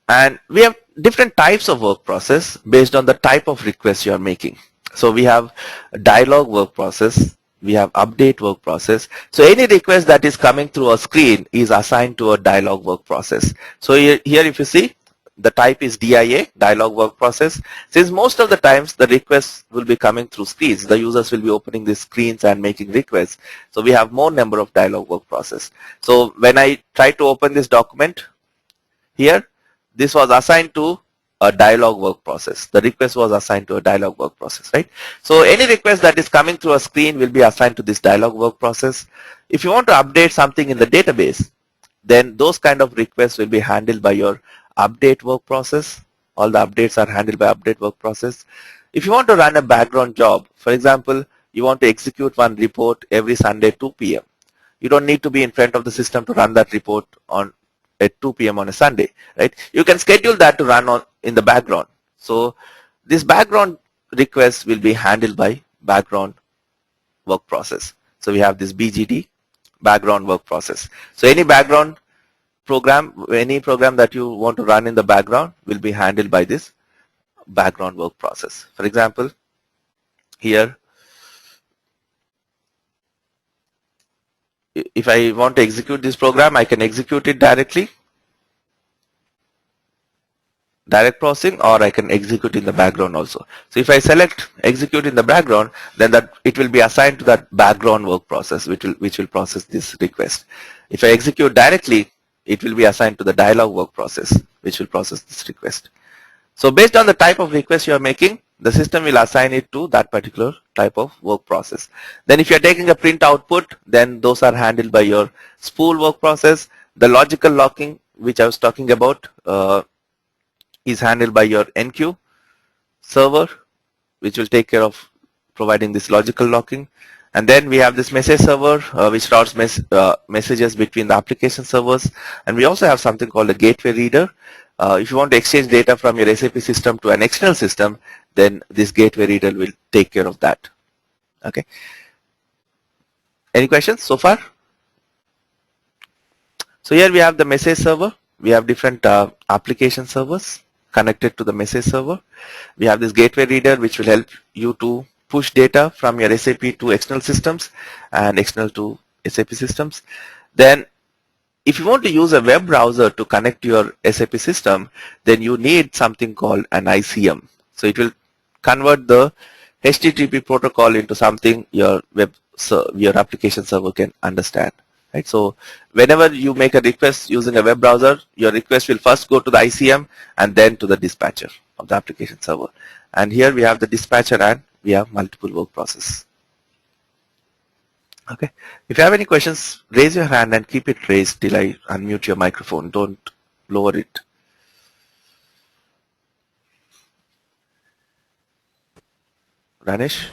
And we have different types of work process based on the type of request you are making. So we have a dialog work process, we have update work process. So any request that is coming through a screen is assigned to a dialog work process. So here if you see, the type is DIA, dialog work process. Since most of the times the requests will be coming through screens, the users will be opening these screens and making requests. So we have more number of dialog work process. So when I try to open this document here, this was assigned to a dialog work process. The request was assigned to a dialog work process, right? So any request that is coming through a screen will be assigned to this dialog work process. If you want to update something in the database, then those kind of requests will be handled by your update work process. All the updates are handled by update work process. If you want to run a background job, for example, you want to execute one report every Sunday 2 p.m. You don't need to be in front of the system to run that report at 2 p.m. on a Sunday, right? You can schedule that to run in the background. So this background request will be handled by background work process. So we have this BGD, background work process. So any background program, any program that you want to run in the background will be handled by this background work process. For example, here, if I want to execute this program, I can execute it directly, direct processing, or I can execute in the background also. So if I select execute in the background, then that it will be assigned to that background work process, which will process this request. If I execute directly, it will be assigned to the dialog work process, which will process this request. So based on the type of request you are making, the system will assign it to that particular type of work process. Then if you are taking a print output, then those are handled by your spool work process. The logical locking, which I was talking about, is handled by your NQ server, which will take care of providing this logical locking. And then we have this message server, which routes messages between the application servers. And we also have something called a gateway reader. If you want to exchange data from your SAP system to an external system, then this gateway reader will take care of that. Okay. Any questions so far? So here we have the message server. We have different application servers connected to the message server. We have this gateway reader, which will help you to push data from your SAP to external systems and external to SAP systems. Then if you want to use a web browser to connect to your SAP system, then you need something called an ICM. So it will convert the HTTP protocol into something your application server can understand. Right? So whenever you make a request using a web browser, your request will first go to the ICM and then to the dispatcher of the application server. And here we have the dispatcher and we have multiple work process. Okay. If you have any questions, raise your hand and keep it raised till I unmute your microphone. Don't lower it. Ranesh?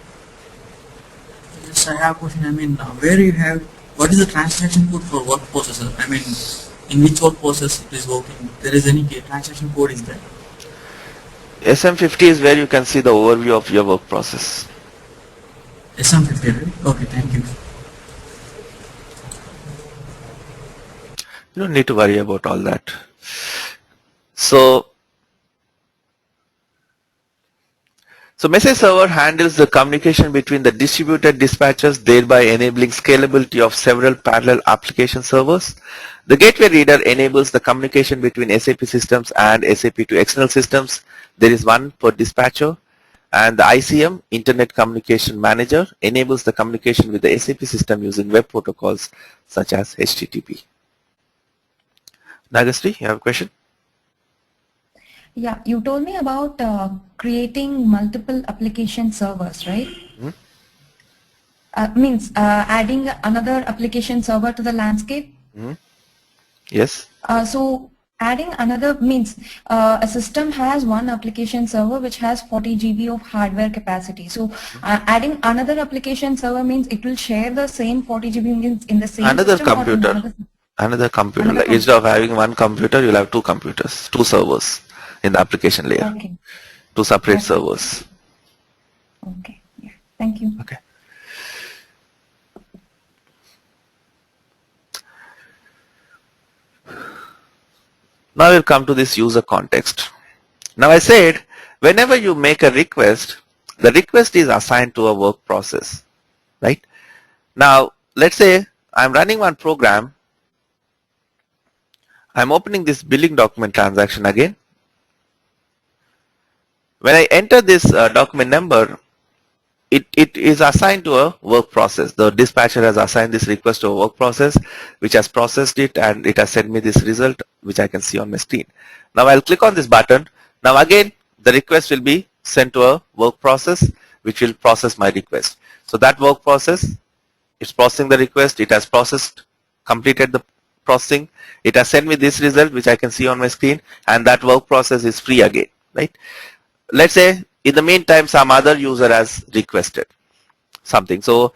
Yes, I have a question. I mean, where you have, what is the transaction code for work processor? I mean, in which work process it is working? There is any transaction code is there? SM50 is where you can see the overview of your work process. SM50, right? Okay, thank you. You don't need to worry about all that. So message server handles the communication between the distributed dispatchers, thereby enabling scalability of several parallel application servers. The gateway reader enables the communication between SAP systems and SAP to external systems. There is one per dispatcher. And the ICM, Internet Communication Manager, enables the communication with the SAP system using web protocols such as HTTP. Nagastri, you have a question? Yeah, you told me about creating multiple application servers, right? Means adding another application server to the landscape. Yes. So adding another means a system has one application server which has 40 GB of hardware capacity. So adding another application server means it will share the same 40 GB means in the same Another system computer. or in Another computer. Another Like instead of having one computer, you'll have two computers, two servers in the application layer, Okay. two separate Okay. servers. Okay. Yeah. Thank you. Okay. Now we'll come to this user context. Now I said, whenever you make a request, the request is assigned to a work process, right? Now, let's say I'm running one program. I'm opening this billing document transaction again. When I enter this document number, it is assigned to a work process. The dispatcher has assigned this request to a work process, which has processed it, and it has sent me this result, which I can see on my screen. Now I'll click on this button. Now again, the request will be sent to a work process, which will process my request. So that work process is processing the request. It has processed, completed the processing. It has sent me this result, which I can see on my screen, and that work process is free again, right? Let's say in the meantime, some other user has requested something. So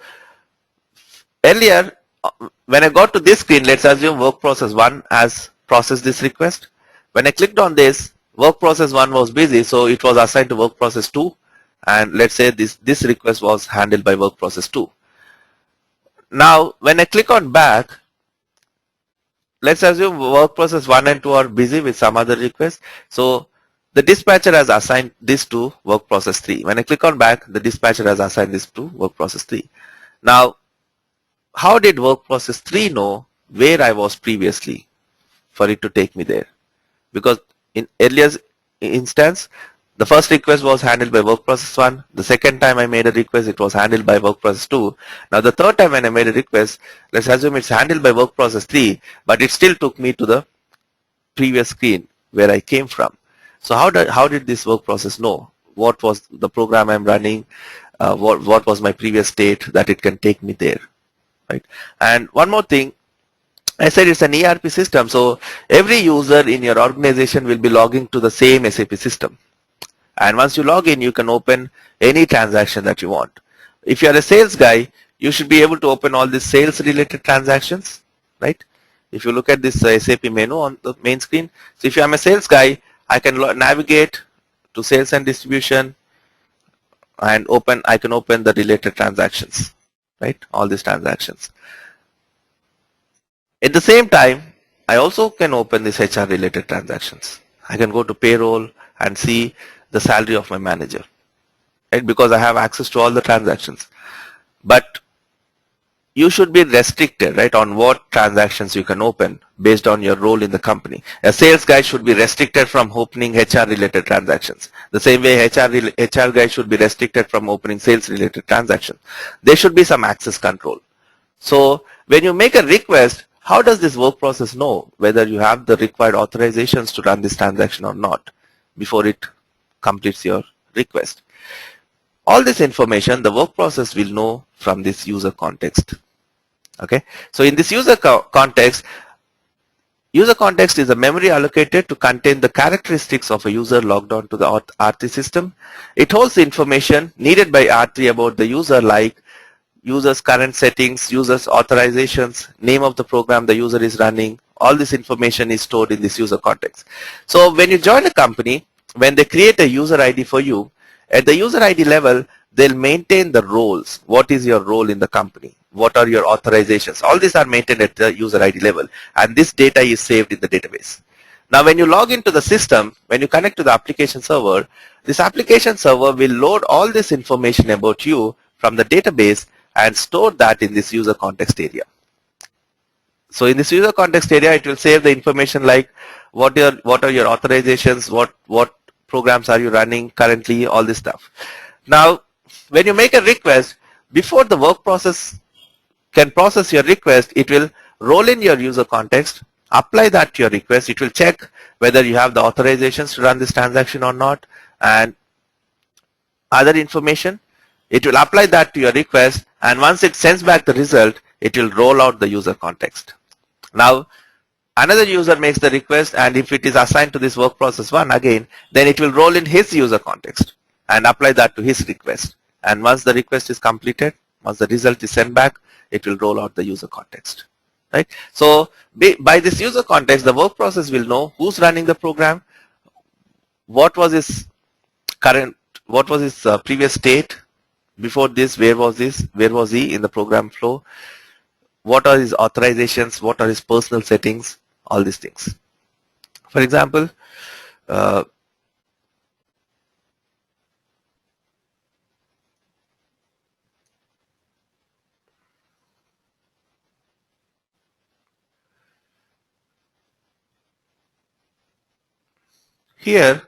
earlier, when I got to this screen, let's assume work process 1 has processed this request. When I clicked on this, work process 1 was busy, so it was assigned to work process 2. And let's say this request was handled by work process 2. Now, when I click on back, let's assume work process 1 and 2 are busy with some other request. So the dispatcher has assigned this to work process 3. When I click on back, the dispatcher has assigned this to work process 3. Now, how did work process 3 know where I was previously for it to take me there? Because in earlier instance, the first request was handled by work process 1. The second time I made a request, it was handled by work process 2. Now the third time when I made a request, let's assume it's handled by work process 3, but it still took me to the previous screen where I came from. So how did this work process know what was the program I'm running, what was my previous state that it can take me there, right? And one more thing, I said it's an ERP system, so every user in your organization will be logging to the same SAP system. And once you log in, you can open any transaction that you want. If you're a sales guy, you should be able to open all these sales related transactions, right? If you look at this SAP menu on the main screen, so if I'm a sales guy, I can navigate to sales and distribution and I can open the related transactions, right? All these transactions. At the same time, I also can open these HR related transactions. I can go to payroll and see the salary of my manager, right? Because I have access to all the transactions. But you should be restricted, right, on what transactions you can open based on your role in the company. A sales guy should be restricted from opening HR related transactions. The same way HR guy should be restricted from opening sales related transactions. There should be some access control. So when you make a request, how does this work process know whether you have the required authorizations to run this transaction or not before it completes your request? All this information the work process will know from this user context. Okay, so in this user context is a memory allocated to contain the characteristics of a user logged on to the R3 system. It holds the information needed by R3 about the user, like user's current settings, user's authorizations, name of the program the user is running. All this information is stored in this user context. So when you join a company, when they create a user ID for you, at the user ID level, they'll maintain the roles. What is your role in the company? What are your authorizations? All these are maintained at the user ID level, and this data is saved in the database. Now when you log into the system, when you connect to the application server, this application server will load all this information about you from the database and store that in this user context area. So in this user context area, it will save the information like what are your authorizations, what programs are you running currently, all this stuff. Now, when you make a request, before the work process can process your request, it will roll in your user context, apply that to your request. It will check whether you have the authorizations to run this transaction or not, and other information. It will apply that to your request, and once it sends back the result, it will roll out the user context. Now, another user makes the request, and if it is assigned to this work process 1 again, then it will roll in his user context and apply that to his request. And once the request is completed, once the result is sent back, it will roll out the user context. Right? So by this user context, the work process will know who's running the program, what was his previous state, before this, where was he in the program flow, what are his authorizations, what are his personal settings, all these things. For example, here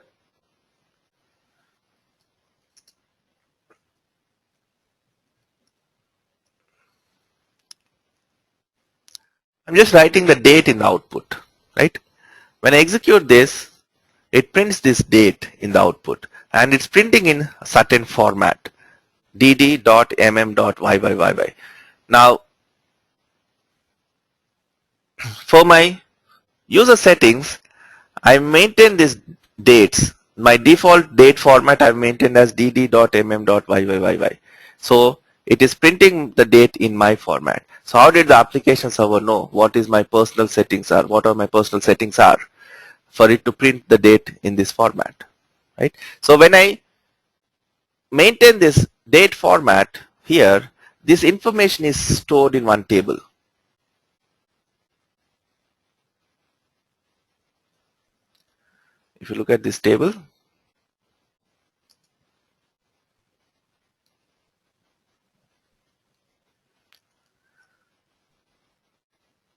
I'm just writing the date in the output, right? When I execute this, it prints this date in the output, and it's printing in a certain format, dd.mm.yyyy. Now, for my user settings, I maintain these dates. My default date format I've maintained as dd.mm.yyyy. So it is printing the date in my format. So how did the application server know what is my personal settings are, what are my personal settings are, for it to print the date in this format, right? So when I maintain this date format here, this information is stored in one table. If you look at this table,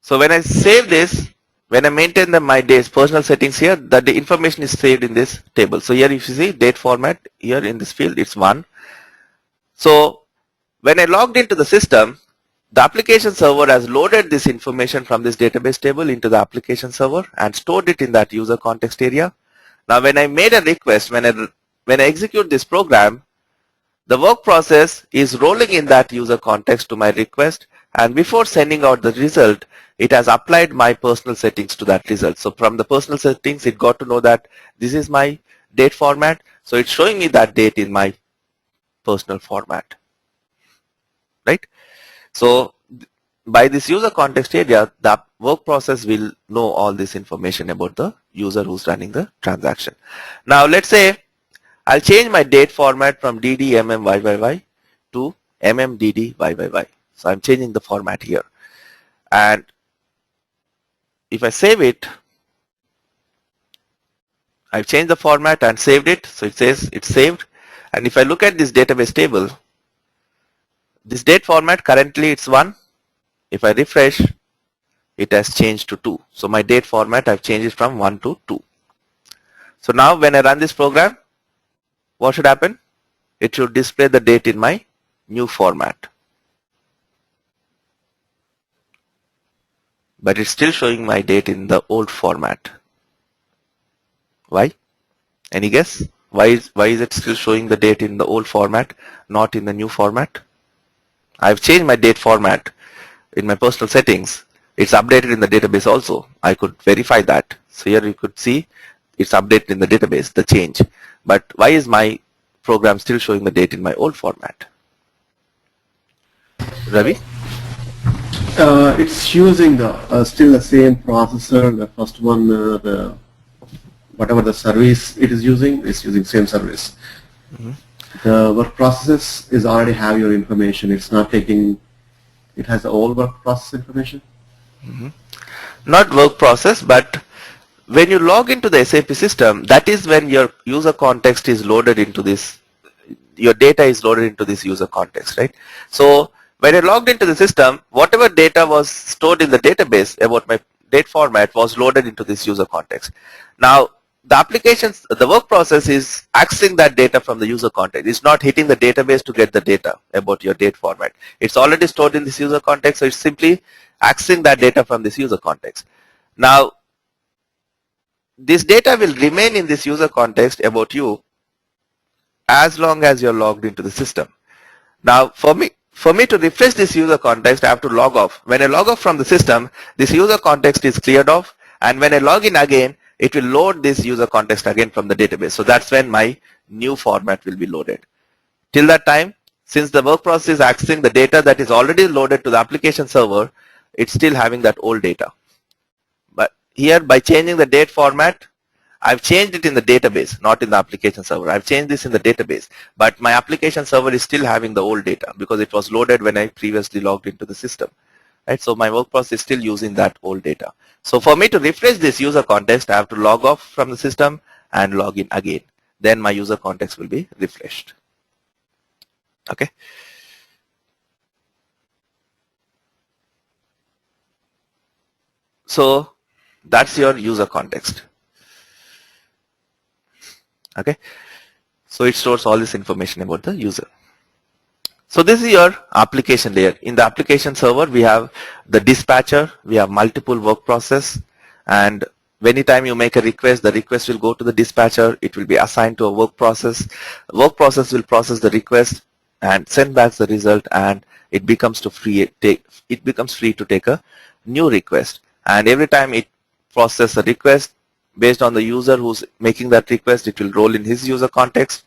so when I save this, when I maintain my dates, personal settings here, that the information is saved in this table. So here if you see date format, here in this field it's 1. So when I logged into the system, the application server has loaded this information from this database table into the application server and stored it in that user context area. Now when I made a request, when I execute this program, the work process is rolling in that user context to my request, and before sending out the result, it has applied my personal settings to that result. So from the personal settings, it got to know that this is my date format. So it's showing me that date in my personal format, right? So by this user context area, the work process will know all this information about the user who's running the transaction. Now let's say I'll change my date format from ddmmyy to mmddyy. So I'm changing the format here. And if I save it, I've changed the format and saved it. So it says it's saved. And if I look at this database table, this date format currently it's 1. If I refresh, it has changed to 2. So my date format, I've changed it from 1 to 2. So now when I run this program, what should happen? It should display the date in my new format. But it's still showing my date in the old format. Why? Any guess? Why is it still showing the date in the old format, not in the new format? I've changed my date format in my personal settings. It's updated in the database also. I could verify that. So here you could see it's updated in the database, the change. But why is my program still showing the date in my old format? Ravi? It's using the still the same processor. The first one, whatever the service it is using, it's using same service. Mm-hmm. The work process is already have your information. It's not taking. It has the old work process information. Mm-hmm. Not work process, but when you log into the SAP system, that is when your user context is loaded into this. Your data is loaded into this user context, right? So when I logged into the system, whatever data was stored in the database about my date format was loaded into this user context. Now, the work process is accessing that data from the user context. It's not hitting the database to get the data about your date format. It's already stored in this user context, so it's simply accessing that data from this user context. Now, this data will remain in this user context about you as long as you're logged into the system. Now, for me to refresh this user context, I have to log off. When I log off from the system, this user context is cleared off, and when I log in again, it will load this user context again from the database. So that's when my new format will be loaded. Till that time, since the work process is accessing the data that is already loaded to the application server, it's still having that old data. But here, by changing the date format, I've changed it in the database, not in the application server. I've changed this in the database, but my application server is still having the old data because it was loaded when I previously logged into the system. Right? So my work process is still using that old data. So for me to refresh this user context, I have to log off from the system and log in again. Then my user context will be refreshed. Okay. So that's your user context. Okay. So it stores all this information about the user. So this is your application layer. In the application server, we have the dispatcher, we have multiple work process, and anytime you make a request, the request will go to the dispatcher, it will be assigned to a work process. The work process will process the request and send back the result, and it becomes free to take a new request. And every time it processes a request, based on the user who's making that request, it will roll in his user context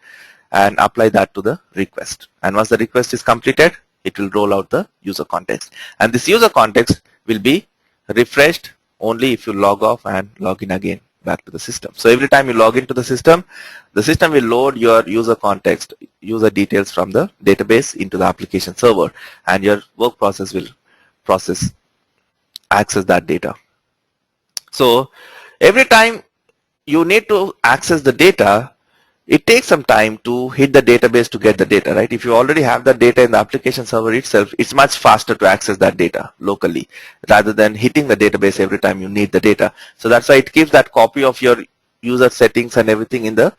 and apply that to the request. And once the request is completed, it will roll out the user context. And this user context will be refreshed only if you log off and log in again back to the system. So every time you log into the system will load your user context, user details from the database into the application server, and your work process will access that data. So every time you need to access the data, it takes some time to hit the database to get the data, right? If you already have the data in the application server itself, it's much faster to access that data locally rather than hitting the database every time you need the data. So that's why it keeps that copy of your user settings and everything in the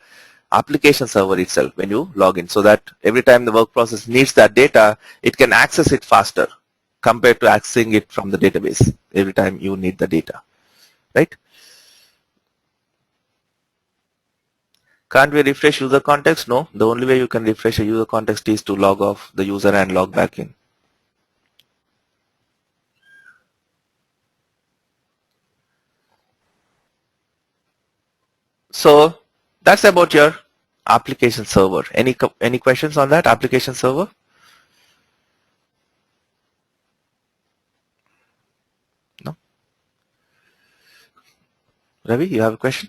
application server itself when you log in, so that every time the work process needs that data, it can access it faster compared to accessing it from the database every time you need the data, right? Can't we refresh user context? No, the only way you can refresh a user context is to log off the user and log back in. So that's about your application server. Any questions on that application server? No? Ravi, you have a question?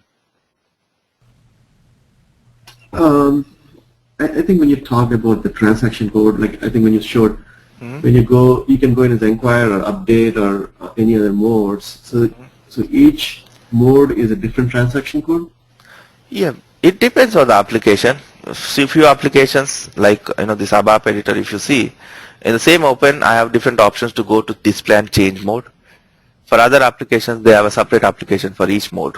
I think when you talk about the transaction code, like I think when you showed, when you can go in as inquire or update or any other modes. So each mode is a different transaction code? Yeah, it depends on the application. See, few applications like this ABAP editor, if you see, in the same open, I have different options to go to display and change mode. For other applications, they have a separate application for each mode.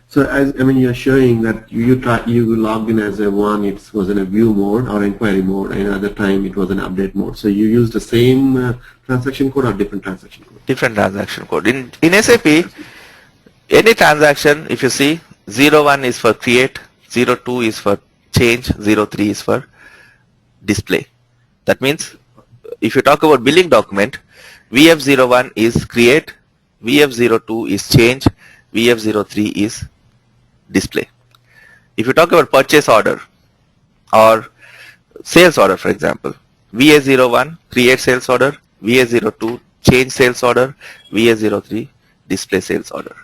So you're showing that you logged in as it was in a view mode or inquiry mode, and another time it was an update mode. So you used the same transaction code or different transaction code? Different transaction code. In SAP, any transaction, if you see, 01 is for create, 02 is for change, 03 is for display. That means if you talk about billing document, VF01 is create, VF02 is change, VF03 is display. If you talk about purchase order or sales order, for example, VA01 create sales order, VA02 change sales order, VA03 display sales order.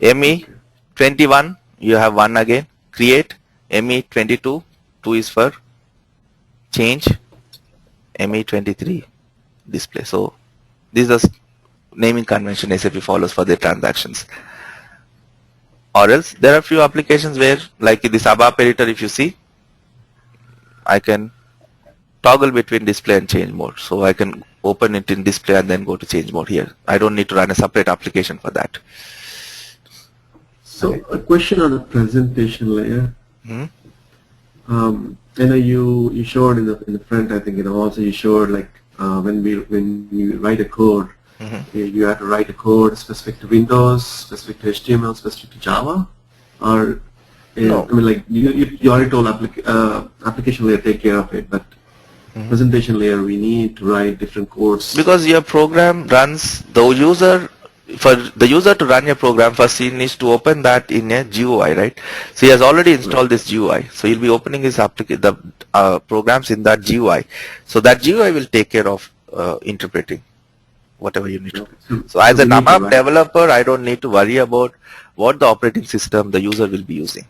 ME21 you have 1 again, create, ME22 2 is for change, ME23 display. So these are naming convention SAP follows for their transactions. Or else there are few applications where, like this ABAP editor, if you see, I can toggle between display and change mode. So I can open it in display and then go to change mode here. I don't need to run a separate application for that. So a question on the presentation layer. Hmm? I know you showed in the front. I think also you showed like when you write a code, you have to write a code specific to Windows, specific to HTML, specific to Java, or No. I mean like you already told application layer take care of it, but presentation layer we need to write different codes. Because your program runs for the user to run your program, first he needs to open that in a GUI, right? So he has already installed this GUI. So he'll be opening his programs in that GUI. So that GUI will take care of interpreting whatever you need to. So as an ABAP developer, I don't need to worry about what the operating system the user will be using.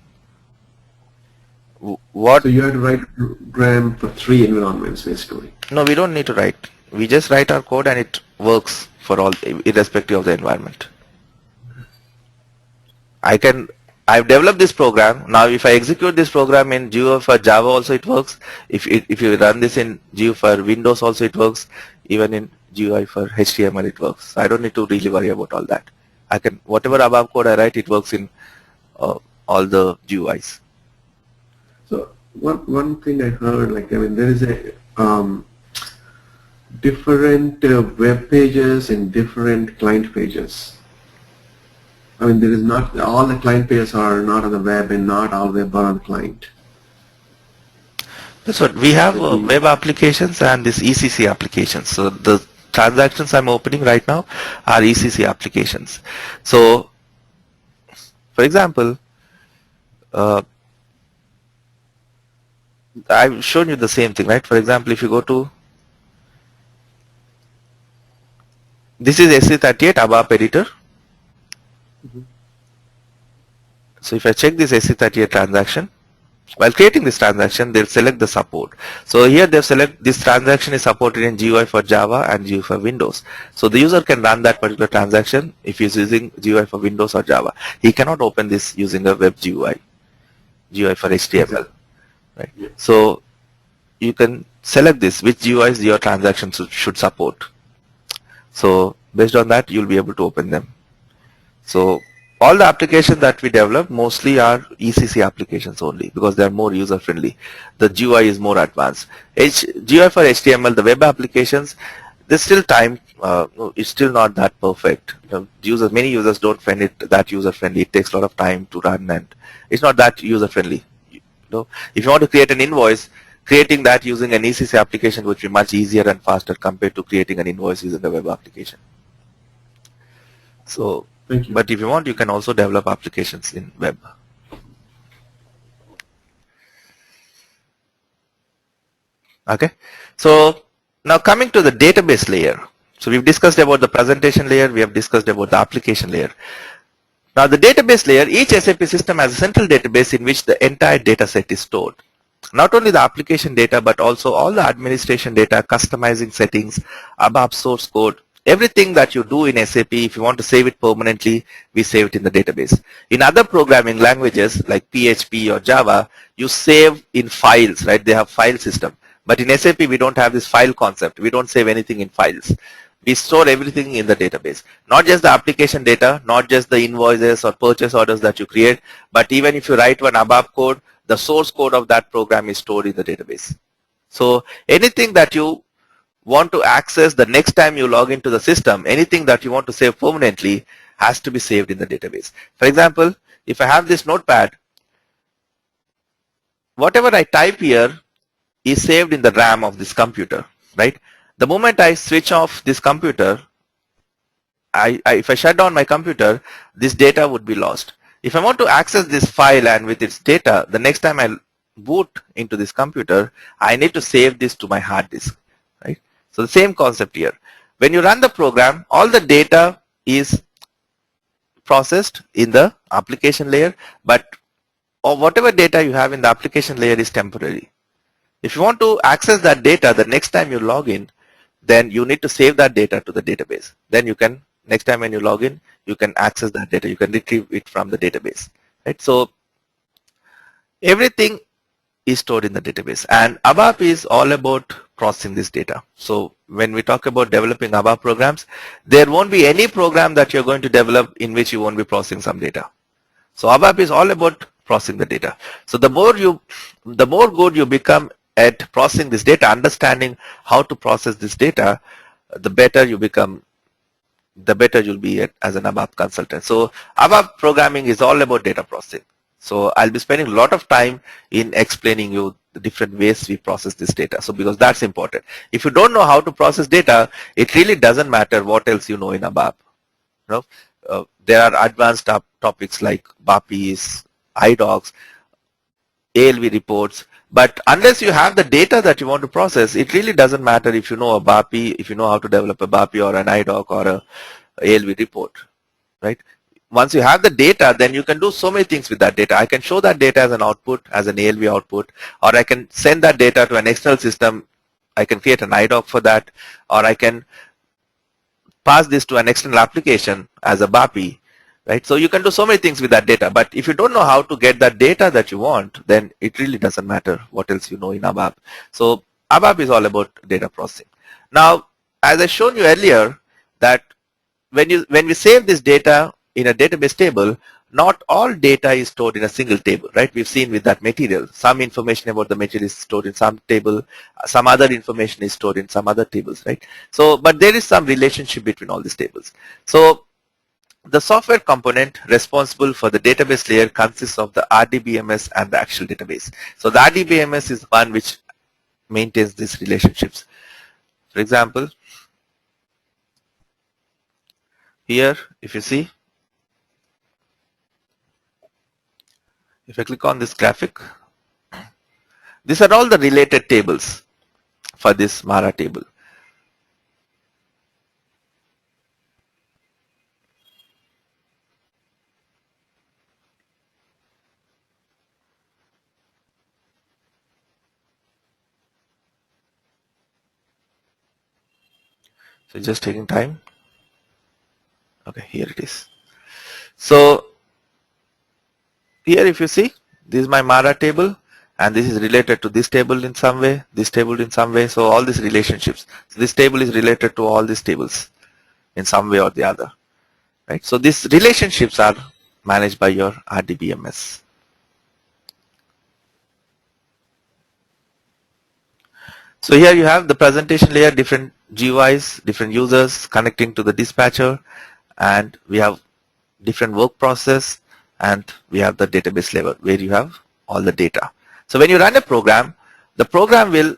So you have to write a program for 3 environments basically. No, we don't need to write. We just write our code and it works for all, irrespective of the environment. I've developed this program. Now if I execute this program in GUI for Java also it works. If you run this in GUI for Windows also it works. Even in GUI for HTML it works. I don't need to really worry about all that. Whatever ABAP code I write, it works in all the GUIs. So one thing I heard, like, I mean, there is a different web pages and different client pages. I mean, there is not all the client pages are not on the web and not all web are on the client. That's what we have web applications and this ECC applications. So the transactions I'm opening right now are ECC applications. So, for example, I've shown you the same thing, right? For example, if you go to this is SC38 ABAP editor. So if I check this SC38 transaction, while creating this transaction, they'll select the support. So here they've selected this transaction is supported in GUI for Java and GUI for Windows. So the user can run that particular transaction if he's using GUI for Windows or Java. He cannot open this using a web GUI for HTML. Right. So you can select this, which GUIs your transactions should support. So based on that, you'll be able to open them. So all the applications that we develop mostly are ECC applications only because they are more user friendly. The GUI is more advanced. GUI for HTML, the web applications, there's still time. It's still not that perfect. Many users don't find it that user friendly. It takes a lot of time to run, and it's not that user friendly. If you want to create an invoice, creating that using an ECC application would be much easier and faster compared to creating an invoice using a web application. So, but if you want, you can also develop applications in web. Okay. So now coming to the database layer. So we've discussed about the presentation layer. We have discussed about the application layer. Now the database layer, each SAP system has a central database in which the entire data set is stored. Not only the application data, but also all the administration data, customizing settings, ABAP source code, everything that you do in SAP, if you want to save it permanently, we save it in the database. In other programming languages like PHP or Java, you save in files, right? They have file system. But in SAP, we don't have this file concept. We don't save anything in files. We store everything in the database. Not just the application data, not just the invoices or purchase orders that you create, but even if you write one ABAP code, the source code of that program is stored in the database. So anything that you want to access the next time you log into the system, anything that you want to save permanently has to be saved in the database. For example, if I have this notepad, whatever I type here is saved in the RAM of this computer, right? The moment I switch off this computer, if I shut down my computer, this data would be lost. If I want to access this file and with its data, the next time I boot into this computer, I need to save this to my hard disk, right? So the same concept here. When you run the program, all the data is processed in the application layer, but whatever data you have in the application layer is temporary. If you want to access that data the next time you log in, then you need to save that data to the database. Then you can, next time when you log in, you can access that data. You can retrieve it from the database, right? So everything is stored in the database, and ABAP is all about processing this data. So when we talk about developing ABAP programs, there won't be any program that you're going to develop in which you won't be processing some data. So ABAP is all about processing the data. So the more good you become at processing this data, understanding how to process this data, the better you become, the better you'll be as an ABAP consultant. So ABAP programming is all about data processing. So I'll be spending a lot of time in explaining you the different ways we process this data. So because that's important. If you don't know how to process data, it really doesn't matter what else you know in ABAP. You know, there are advanced topics like BAPIs, IDOCs, ALV reports, but unless you have the data that you want to process, it really doesn't matter if you know a BAPI, if you know how to develop a BAPI or an IDOC or a ALV report, right? Once you have the data, then you can do so many things with that data. I can show that data as an output, as an ALV output, or I can send that data to an external system. I can create an IDOC for that, or I can pass this to an external application as a BAPI, right? So you can do so many things with that data, but if you don't know how to get that data that you want, then it really doesn't matter what else you know in ABAP. So ABAP is all about data processing. Now, as I shown you earlier, that when we save this data in a database table, not all data is stored in a single table, right? We've seen with that material, some information about the material is stored in some table, some other information is stored in some other tables, right? So, but there is some relationship between all these tables. So, the software component responsible for the database layer consists of the RDBMS and the actual database. So, the RDBMS is one which maintains these relationships. For example, here, if you see, if I click on this graphic, these are all the related tables for this Mara table. So just taking time. Okay, here it is. So here if you see, this is my Mara table, and this is related to this table in some way, this table in some way. So all these relationships. So this table is related to all these tables in some way or the other, right? So these relationships are managed by your RDBMS. So here you have the presentation layer, different GUIs, different users connecting to the dispatcher, and we have different work process, and we have the database level where you have all the data. So when you run a program, the program will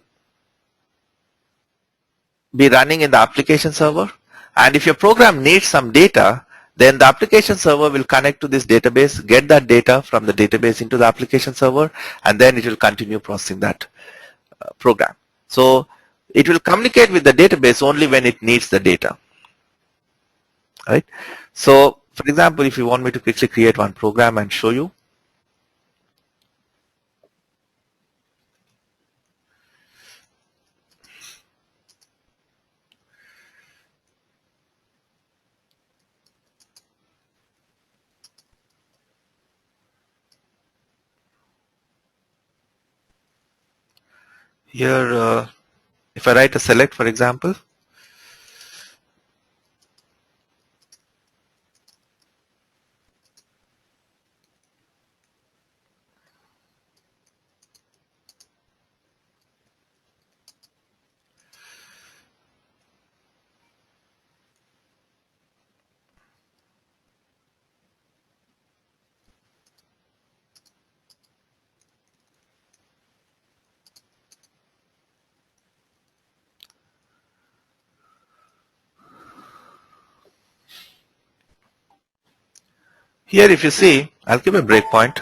be running in the application server, and if your program needs some data, then the application server will connect to this database, get that data from the database into the application server, and then it will continue processing that program. So it will communicate with the database only when it needs the data, right? So for example, if you want me to quickly create one program and show you, here if I write a select, for example, here if you see, I'll give a breakpoint.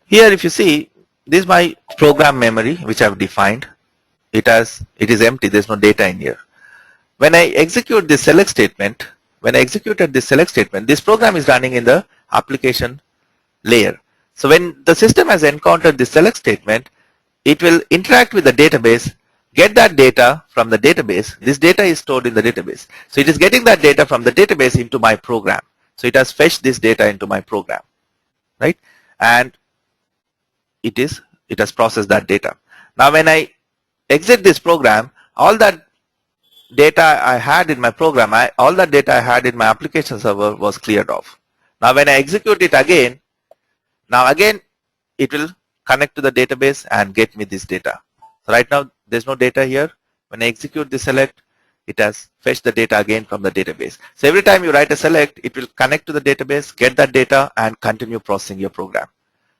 Here if you see, this is my program memory which I've defined. It is empty, there's no data in here. When I execute this select statement, this program is running in the application layer. So when the system has encountered this select statement, it will interact with the database, get that data from the database. This data is stored in the database. So it is getting that data from the database into my program. So it has fetched this data into my program, right? And it has processed that data. Now when I exit this program, all that data I had in my program, all that data I had in my application server was cleared off. Now when I execute it again, now again it will connect to the database and get me this data. So right now there's no data here. When I execute the select, it has fetched the data again from the database. So every time you write a select, it will connect to the database, get that data, and continue processing your program.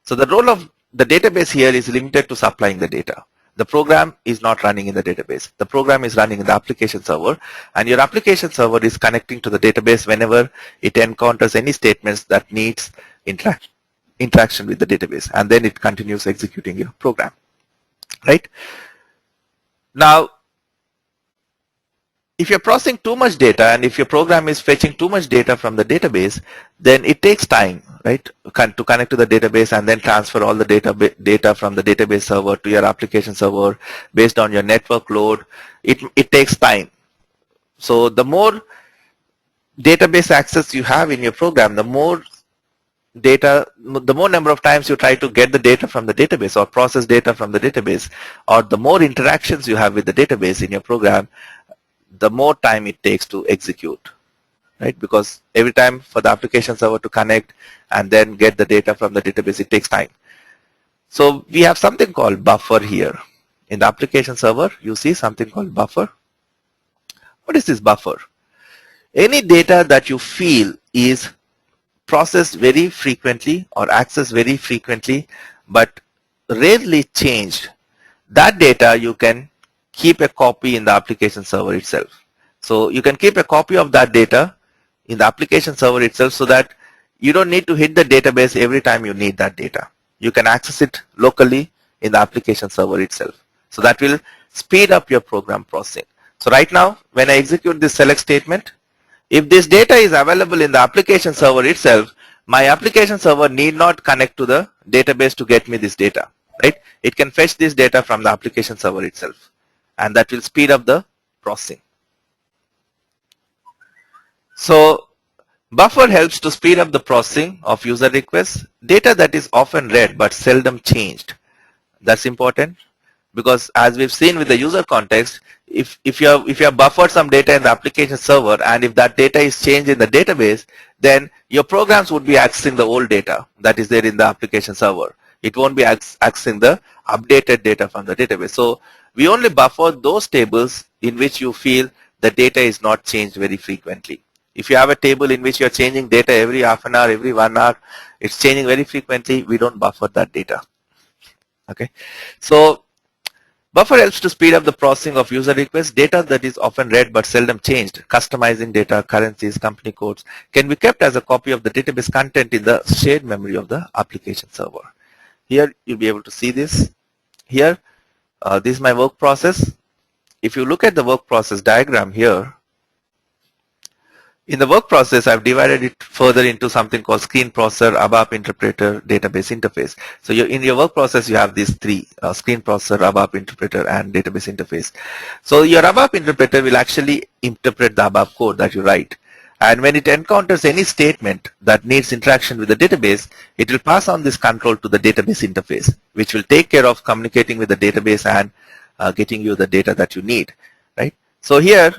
So the role of the database here is limited to supplying the data. The program is not running in the database. The program is running in the application server, and your application server is connecting to the database whenever it encounters any statements that needs interaction with the database, and then it continues executing your program. Right? Now, if you're processing too much data and if your program is fetching too much data from the database, then it takes time, right, to connect to the database and then transfer all the data from the database server to your application server based on your network load. It takes time. So the more database access you have in your program, the more number of times you try to get the data from the database or process data from the database, or the more interactions you have with the database in your program, the more time it takes to execute, right? Because every time for the application server to connect and then get the data from the database, it takes time. So we have something called buffer here. In the application server, you see something called buffer. What is this buffer? Any data that you feel is processed very frequently or accessed very frequently but rarely changed, that data you can keep a copy in the application server itself. So you can keep a copy of that data in the application server itself so that you don't need to hit the database every time you need that data. You can access it locally in the application server itself. So that will speed up your program processing. So right now, when I execute this select statement, if this data is available in the application server itself, my application server need not connect to the database to get me this data, right? It can fetch this data from the application server itself, and that will speed up the processing. So buffer helps to speed up the processing of user requests, data that is often read but seldom changed. That's important, because as we've seen with the user context, if you have buffered some data in the application server and if that data is changed in the database, then your programs would be accessing the old data that is there in the application server. It won't be accessing the updated data from the database. So we only buffer those tables in which you feel the data is not changed very frequently. If you have a table in which you're changing data every half an hour, every 1 hour, it's changing very frequently, we don't buffer that data. Okay, so buffer helps to speed up the processing of user requests. Data that is often read but seldom changed, customizing data, currencies, company codes, can be kept as a copy of the database content in the shared memory of the application server. Here you'll be able to see this. Here, this is my work process. If you look at the work process diagram here, in the work process, I've divided it further into something called screen processor, ABAP interpreter, database interface. So in your work process, you have these three, screen processor, ABAP interpreter, and database interface. So your ABAP interpreter will actually interpret the ABAP code that you write. And when it encounters any statement that needs interaction with the database, it will pass on this control to the database interface, which will take care of communicating with the database and getting you the data that you need, right? So here,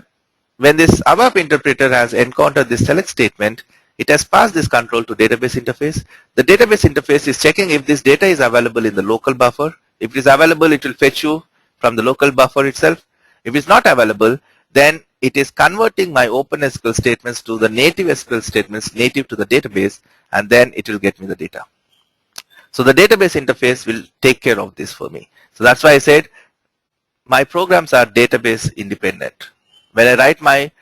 when this ABAP interpreter has encountered this select statement, it has passed this control to database interface. The database interface is checking if this data is available in the local buffer. If it is available, it will fetch you from the local buffer itself. If it's not available, then it is converting my OpenSQL statements to the native SQL statements native to the database, and then it will get me the data. So the database interface will take care of this for me. So that's why I said my programs are database independent. When I write my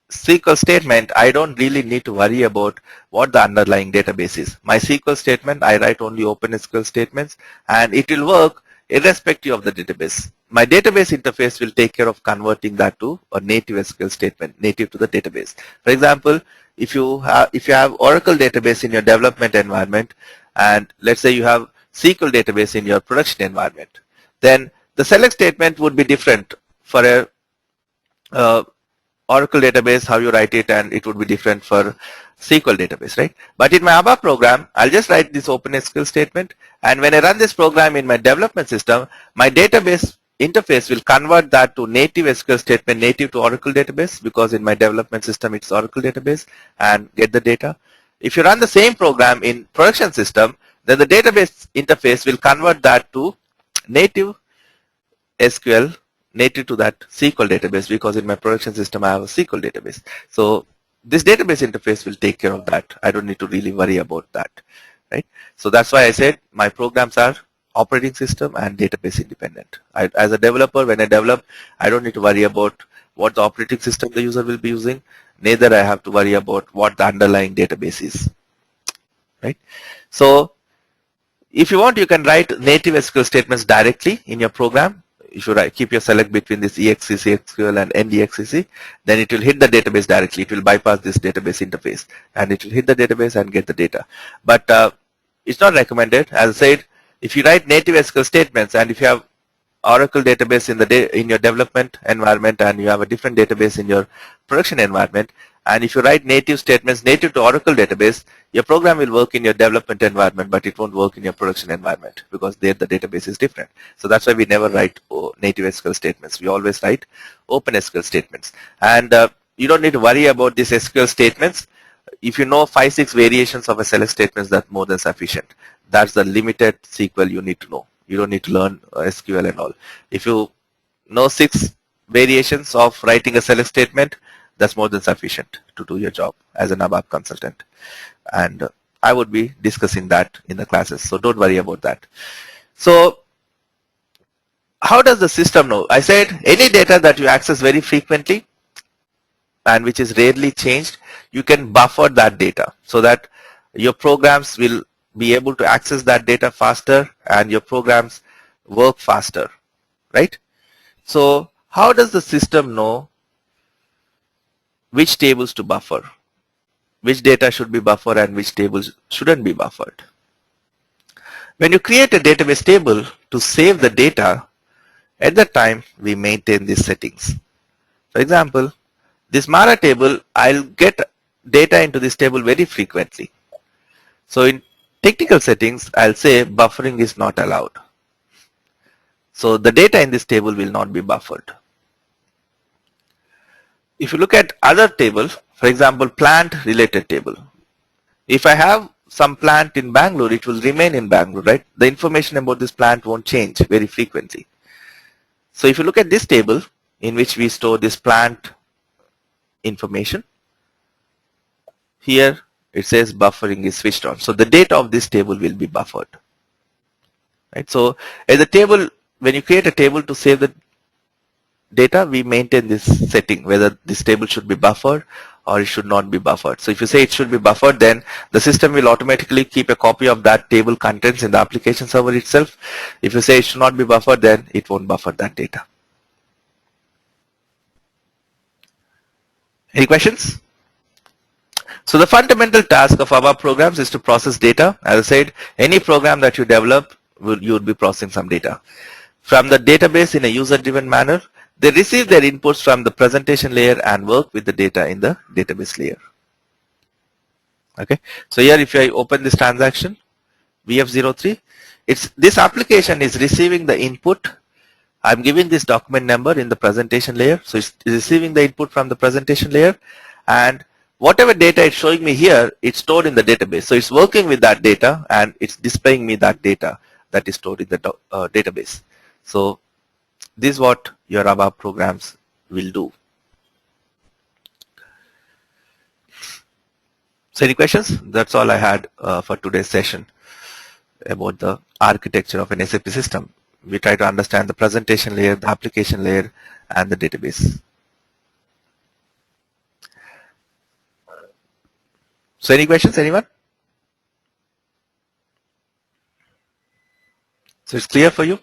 SQL statement, I don't really need to worry about what the underlying database is. My SQL statement, I write only OpenSQL statements, and it will work irrespective of the database. My database interface will take care of converting that to a native SQL statement, native to the database. For example, if you have Oracle database in your development environment, and let's say you have SQL database in your production environment, then the select statement would be different for a Oracle database, how you write it, and it would be different for SQL database, right? But in my ABAP program, I'll just write this OpenSQL statement, and when I run this program in my development system, my database interface will convert that to native SQL statement native to Oracle database, because in my development system it's Oracle database, and get the data. If you run the same program in production system, then the database interface will convert that to native SQL, native to that SQL database, because in my production system I have a SQL database. So this database interface will take care of that. I don't need to really worry about that, right? So that's why I said my programs are operating system and database independent. As a developer, when I develop, I don't need to worry about what the operating system the user will be using. Neither I have to worry about what the underlying database is, right? So if you want, you can write native SQL statements directly in your program. You should keep your select between this EXEC SQL and NDXEC. Then it will hit the database directly. It will bypass this database interface and it will hit the database and get the data. But it's not recommended. As I said, if you write native SQL statements and if you have Oracle database in your development environment and you have a different database in your production environment, and if you write native statements native to Oracle database, your program will work in your development environment, but it won't work in your production environment because there the database is different. So that's why we never write native SQL statements. We always write open SQL statements. And you don't need to worry about these SQL statements. If you know 5-6 variations of a select statements, that's more than sufficient. That's the limited SQL you need to know. You don't need to learn SQL and all. If you know 6 variations of writing a select statement, that's more than sufficient to do your job as an ABAP consultant. And I would be discussing that in the classes, so don't worry about that. So how does the system know? I said any data that you access very frequently and which is rarely changed, you can buffer that data so that your programs will be able to access that data faster and your programs work faster, right? So how does the system know which tables to buffer, which data should be buffered and which tables shouldn't be buffered? When you create a database table to save the data, at that time we maintain these settings. For example, this Mara table, I'll get data into this table very frequently. So in technical settings, I'll say buffering is not allowed. So the data in this table will not be buffered. If you look at other tables, for example, plant related table. If I have some plant in Bangalore, it will remain in Bangalore, right? The information about this plant won't change very frequently. So if you look at this table in which we store this plant information, here it says buffering is switched on. So the data of this table will be buffered, right? So as a table, when you create a table to save the data, we maintain this setting whether this table should be buffered or it should not be buffered. So if you say it should be buffered, then the system will automatically keep a copy of that table contents in the application server itself. If you say it should not be buffered, then it won't buffer that data. Any questions? So the fundamental task of our programs is to process data. As I said, any program that you develop, you will be processing some data from the database in a user-driven manner. They receive their inputs from the presentation layer and work with the data in the database layer. Okay. So here, if I open this transaction, VF03, this application is receiving the input. I'm giving this document number in the presentation layer. So it's receiving the input from the presentation layer, and whatever data it's showing me here, it's stored in the database. So it's working with that data and it's displaying me that data that is stored in the database. So this is what your ABAP programs will do. So any questions? That's all I had for today's session about the architecture of an SAP system. We try to understand the presentation layer, the application layer, and the database. So any questions, anyone? So it's clear for you?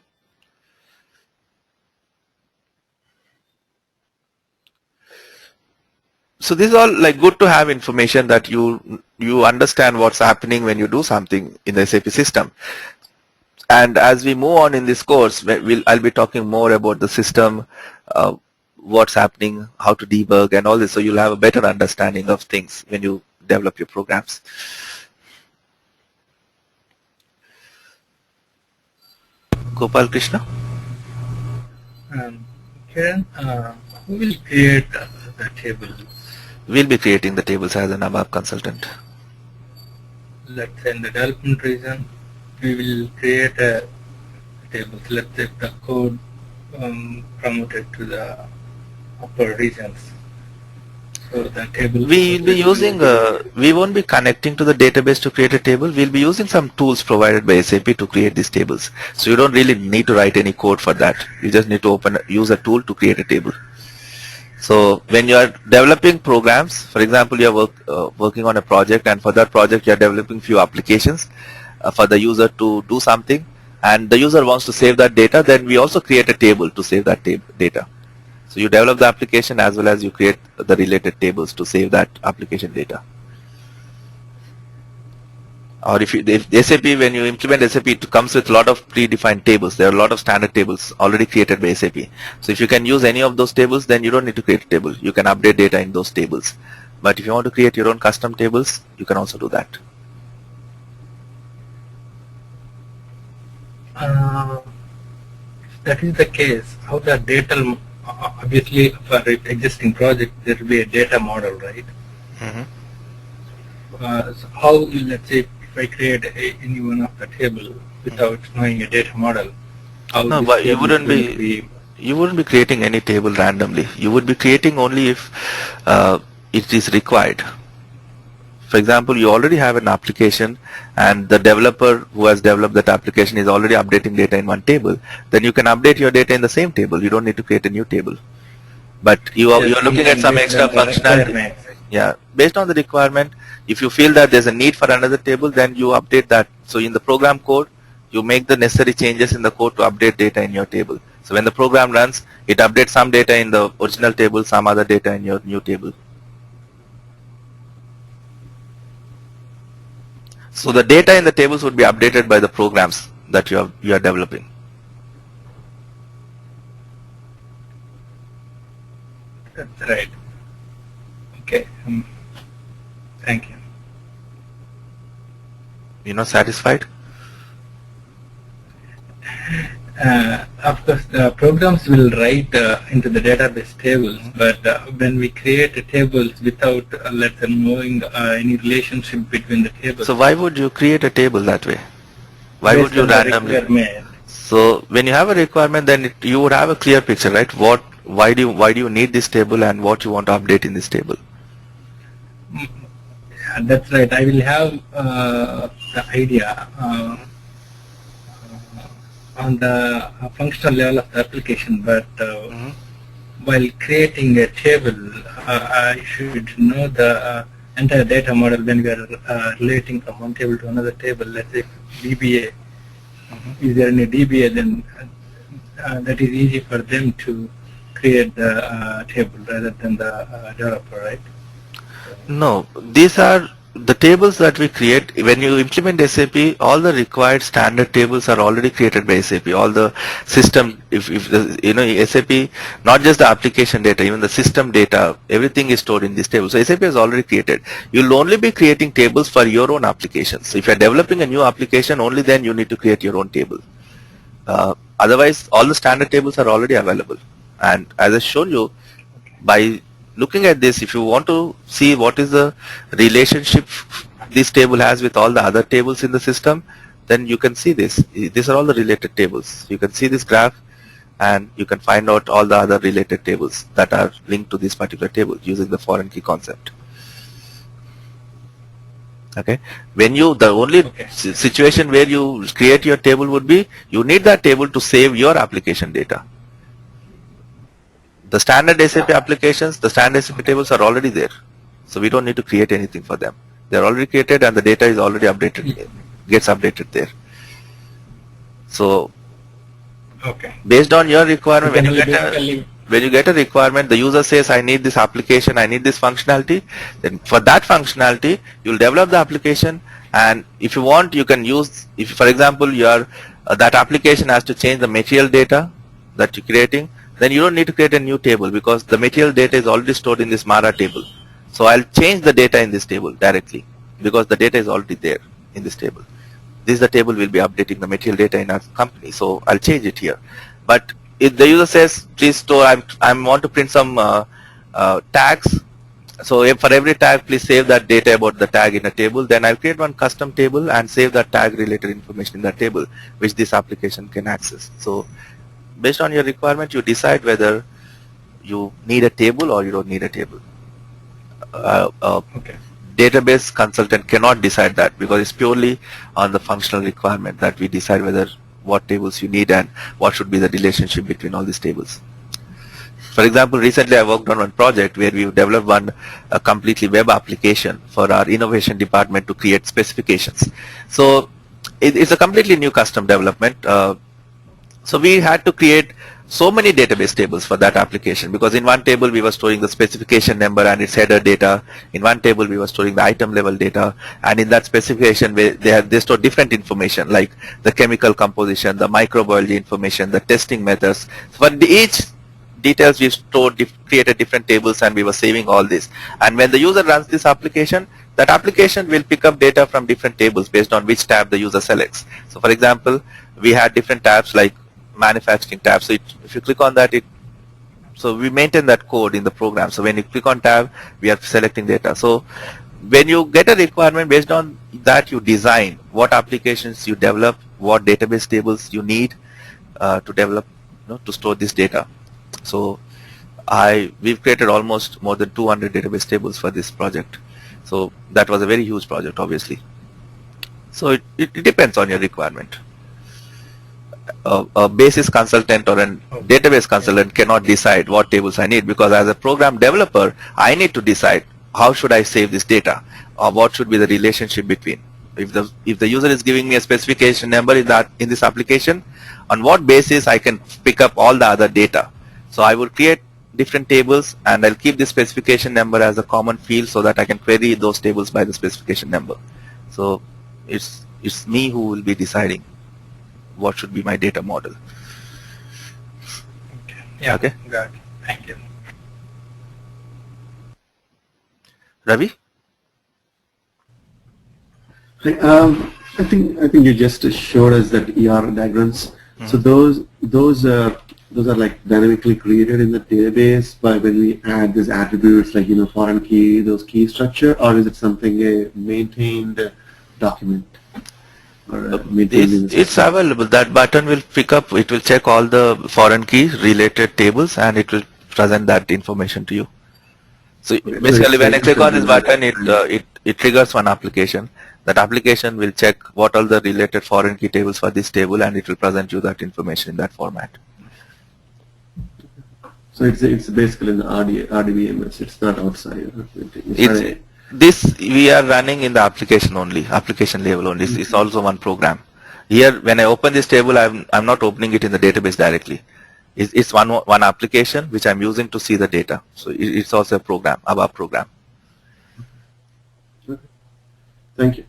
So this is all like good to have information that you understand what's happening when you do something in the SAP system. And as we move on in this course, I'll be talking more about the system, what's happening, how to debug and all this, so you'll have a better understanding of things when you develop your programs. Gopal Krishna? Kiran, who will create the table? We'll be creating the tables as an ABAP consultant. let's say in the development region, we will create a table. Let's say the code promoted to the upper regions. So the table. We will be using, we won't be connecting to the database to create a table. We'll be using some tools provided by SAP to create these tables. So you don't really need to write any code for that. You just need to use a tool to create a table. So when you are developing programs, for example, you are working on a project, and for that project you are developing few applications for the user to do something, and the user wants to save that data, then we also create a table to save that data. So you develop the application as well as you create the related tables to save that application data. Or if SAP, when you implement SAP, it comes with a lot of predefined tables. There are a lot of standard tables already created by SAP. So if you can use any of those tables, then you don't need to create a table. You can update data in those tables. But if you want to create your own custom tables, you can also do that. If that is the case, how the data, obviously for existing project there will be a data model, right? So how, let's say, if I create any one of the table without knowing a data model, how No, this but you table wouldn't will be you wouldn't be creating any table randomly. You would be creating only if it is required. For example, you already have an application and the developer who has developed that application is already updating data in one table, then you can update your data in the same table. You don't need to create a new table. But you're looking at some extra functionality. Yeah, based on the requirement, if you feel that there's a need for another table, then you update that. So in the program code, you make the necessary changes in the code to update data in your table. So when the program runs, it updates some data in the original table, some other data in your new table. So the data in the tables would be updated by the programs that you are developing. That's right. Okay. Thank you. You're not satisfied? Of course, the programs will write into the database tables, but when we create tables without, let's say, knowing any relationship between the tables. So why would you create a table that way? Why would you randomly? So when you have a requirement, then you would have a clear picture, right? Why do you need this table and what you want to update in this table? Yeah, that's right. I will have the idea on the functional level of the application, but while creating a table, I should know the entire data model when we are relating from one table to another table. Let's say DBA. Is there any DBA? Then that is easy for them to create the table rather than the developer, right? No, these are the tables that we create. When you implement SAP, all the required standard tables are already created by SAP. All the system, if the, SAP, not just the application data, even the system data, everything is stored in this table. So SAP has already created. You'll only be creating tables for your own applications. So if you're developing a new application, only then you need to create your own table. Otherwise, all the standard tables are already available. And as I showed you, by looking at this, if you want to see what is the relationship this table has with all the other tables in the system, then you can see this. These are all the related tables. You can see this graph and you can find out all the other related tables that are linked to this particular table using the foreign key concept. Okay. When the only situation where you create your table would be, you need that table to save your application data. The standard SAP applications, the standard SAP tables are already there. So we don't need to create anything for them. They're already created and the data is already updated, gets updated there. So based on your requirement, when you get a requirement, the user says, I need this application, I need this functionality, then for that functionality, you'll develop the application, and if you want, you can use, if for example, that application has to change the material data that you're creating, then you don't need to create a new table because the material data is already stored in this Mara table. So I'll change the data in this table directly because the data is already there in this table. This is the table we'll be updating the material data in our company. So I'll change it here. But if the user says, please store, I want to print some tags, So if for every tag, please save that data about the tag in a table. Then I'll create one custom table and save that tag related information in that table, which this application can access. So based on your requirement, you decide whether you need a table or you don't need a table. Okay. Database consultant cannot decide that, because it's purely on the functional requirement that we decide whether what tables you need and what should be the relationship between all these tables. For example, recently I worked on one project where we developed a completely web application for our innovation department to create specifications. So it's a completely new custom development. So we had to create so many database tables for that application, because in one table we were storing the specification number and its header data. In one table we were storing the item level data, and in that specification they store different information like the chemical composition, the microbiology information, the testing methods. For each details we created different tables, and we were saving all this. And when the user runs this application, that application will pick up data from different tables based on which tab the user selects. So for example, we had different tabs like manufacturing tab. So if you click on that, so we maintain that code in the program. So when you click on tab, we are selecting data. So when you get a requirement, based on that you design what applications you develop, what database tables you need to develop, to store this data. So we've created almost more than 200 database tables for this project. So that was a very huge project, obviously. So it depends on your requirement. A basis consultant or a database consultant cannot decide what tables I need, because as a program developer, I need to decide how should I save this data, or what should be the relationship between. If the user is giving me a specification number in this application, on what basis I can pick up all the other data. So I will create different tables, and I'll keep the specification number as a common field so that I can query those tables by the specification number. So it's me who will be deciding what should be my data model. Okay. Yeah. Okay. Got it. Thank you. Ravi? I think you just showed us that ER diagrams. So those are like dynamically created in the database by when we add these attributes like foreign key, those key structure, or is it something a maintained document? It's available. That button will pick up, it will check all the foreign key related tables, and it will present that information to you. So basically when I click on this button, it triggers one application. That application will check what are the related foreign key tables for this table, and it will present you that information in that format. So it's basically in the RDBMS, it's not outside. This we are running in the application only, application level only. It's also one program. Here, when I open this table, I'm not opening it in the database directly. It's one application which I'm using to see the data. So it's also a program, ABAP program. Thank you.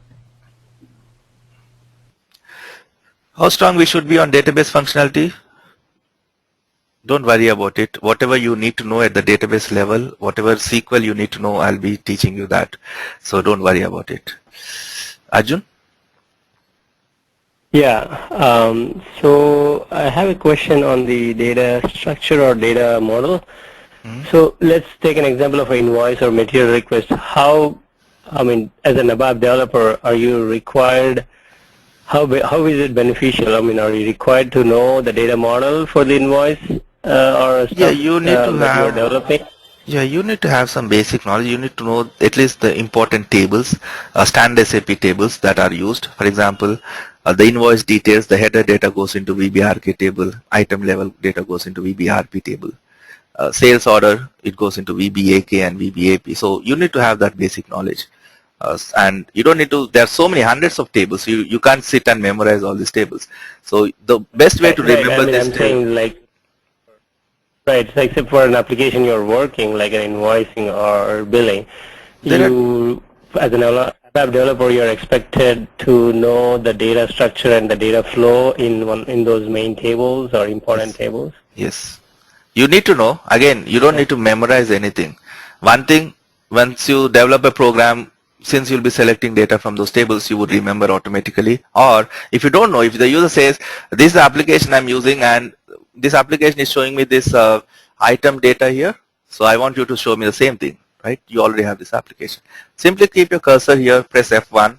How strong we should be on database functionality? Don't worry about it. Whatever you need to know at the database level, whatever SQL you need to know, I'll be teaching you that. So don't worry about it. Arjun? Yeah. So I have a question on the data structure or data model. So let's take an example of an invoice or material request. How, as an ABAP developer, are you required? How is it beneficial? Are you required to know the data model for the invoice or stuff you need to that have. you're developing? Yeah, you need to have some basic knowledge. You need to know at least the important tables, standard SAP tables that are used. For example, the invoice details, the header data goes into VBRK table, item level data goes into VBRP table. Sales order, it goes into VBAK and VBAP. So you need to have that basic knowledge. And you don't need to, there are so many hundreds of tables, you can't sit and memorize all these tables. So the best way to remember this table. Right, so except for an application you're working, like an invoicing or billing, you, as an ABAP developer, you're expected to know the data structure and the data flow in those main tables or important tables? Yes. You need to know, again, you don't need to memorize anything. One thing, once you develop a program, since you'll be selecting data from those tables, you would remember automatically. Or if you don't know, if the user says, this is the application I'm using and this application is showing me this item data here, so I want you to show me the same thing, right? You already have this application. Simply keep your cursor here, press F1,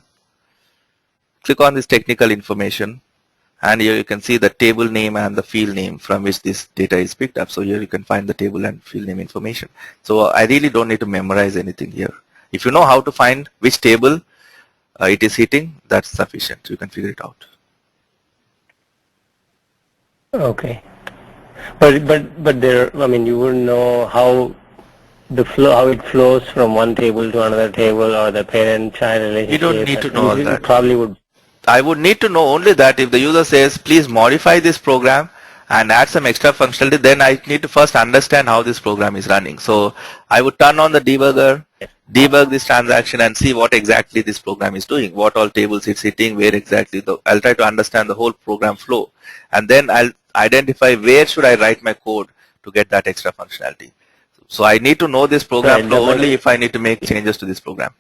click on this technical information, and here you can see the table name and the field name from which this data is picked up. So here you can find the table and field name information. So I really don't need to memorize anything here. If you know how to find which table it is hitting, that's sufficient. You can figure it out. Okay. But there, I mean, you wouldn't know how how it flows from one table to another table, or the parent-child relationship. You don't need to know all that. Probably would. I would need to know only that if the user says, please modify this program and add some extra functionality, then I need to first understand how this program is running. So I would turn on the debugger, debug this transaction and see what exactly this program is doing, what all tables it's hitting, where exactly. I'll try to understand the whole program flow, and then I'll identify where should I write my code to get that extra functionality. So I need to know this program flow only if I need to make changes to this program.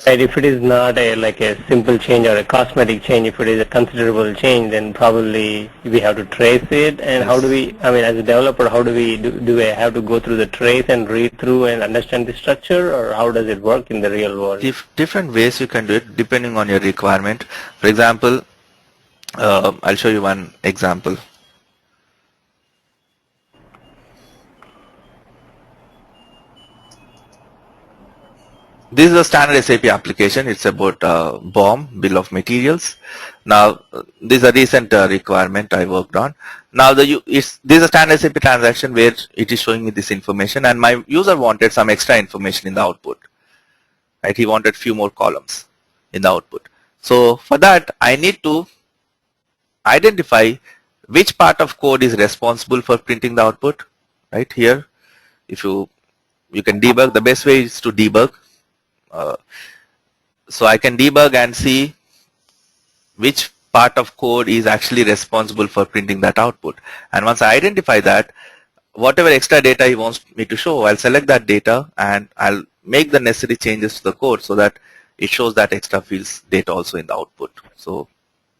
Right, if it is not like a simple change or a cosmetic change, if it is a considerable change, then probably we have to trace it. And how do we, I mean, as a developer, how do we, do we have to go through the trace and read through and understand the structure, or how does it work in the real world? Different ways you can do it depending on your requirement. For example, I'll show you one example. This is a standard SAP application. It's about BOM, Bill of Materials. Now, this is a recent requirement I worked on. Now, this is a standard SAP transaction where it is showing me this information, and my user wanted some extra information in the output. Right? He wanted few more columns in the output. So, for that, I need to identify which part of code is responsible for printing the output. Right here, if you can debug. The best way is to debug. So I can debug and see which part of code is actually responsible for printing that output. And once I identify that, whatever extra data he wants me to show, I'll select that data and I'll make the necessary changes to the code so that it shows that extra fields data also in the output. So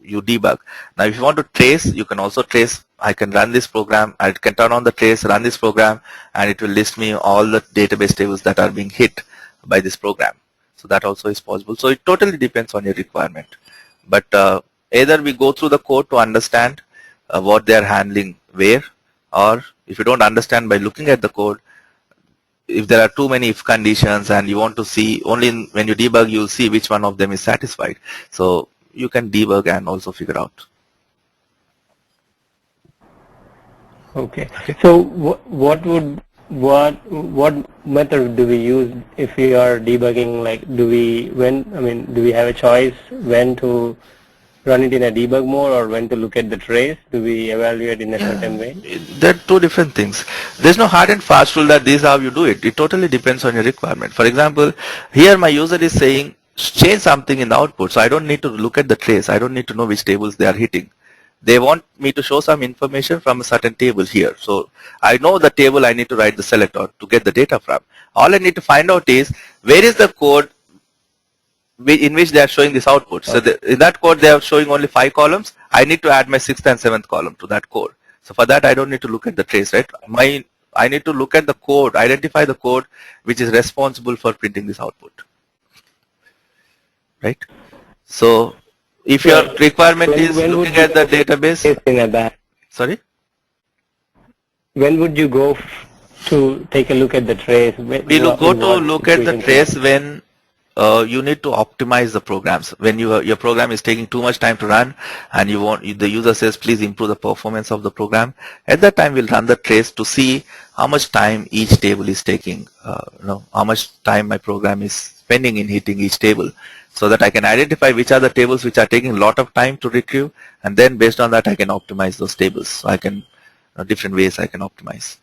you debug. Now if you want to trace, you can also trace. I can run this program, I can turn on the trace, run this program, and it will list me all the database tables that are being hit by this program. So that also is possible. So it totally depends on your requirement. But either we go through the code to understand what they are handling where, or if you don't understand by looking at the code, if there are too many if conditions and you want to see, only when you debug you'll see which one of them is satisfied. So you can debug and also figure out. Okay. So what method do we use if we are debugging? Like, do we have a choice when to run it in a debug mode or when to look at the trace? Do we evaluate in a certain way? There are two different things. There's no hard and fast rule that this is how you do it. It totally depends on your requirement. For example, here my user is saying change something in the output, so I don't need to look at the trace. I don't need to know which tables they are hitting. They want me to show some information from a certain table here. So I know the table I need to write the selector to get the data from. All I need to find out is where is the code in which they are showing this output. So in that code they are showing only 5 columns. I need to add my 6th and 7th column to that code. So for that I don't need to look at the trace, right? I need to look at the code, identify the code which is responsible for printing this output. Right? So if your requirement is looking at the database, sorry? When would you go to take a look at the trace? We will go to look at the trace when you need to optimize the programs. When your program is taking too much time to run and the user says please improve the performance of the program, at that time we'll run the trace to see how much time each table is taking, how much time my program is spending in hitting each table, so that I can identify which are the tables which are taking a lot of time to retrieve, and then based on that I can optimize those tables. So I can, different ways I can optimize.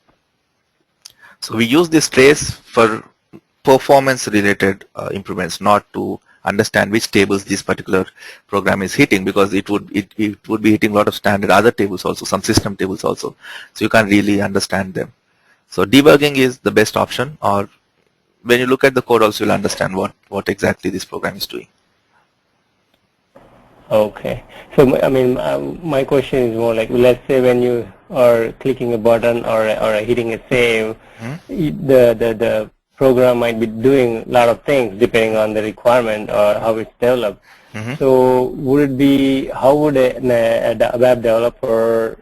So we use this trace for performance related improvements, not to understand which tables this particular program is hitting, because it would be hitting a lot of standard other tables also, some system tables also. So you can't really understand them. So debugging is the best option, or when you look at the code also you'll understand what exactly this program is doing. Okay. So I mean, my question is more like, let's say when you are clicking a button or hitting a save, the program might be doing a lot of things depending on the requirement or how it's developed. Mhm. So would it be, how would a web developer,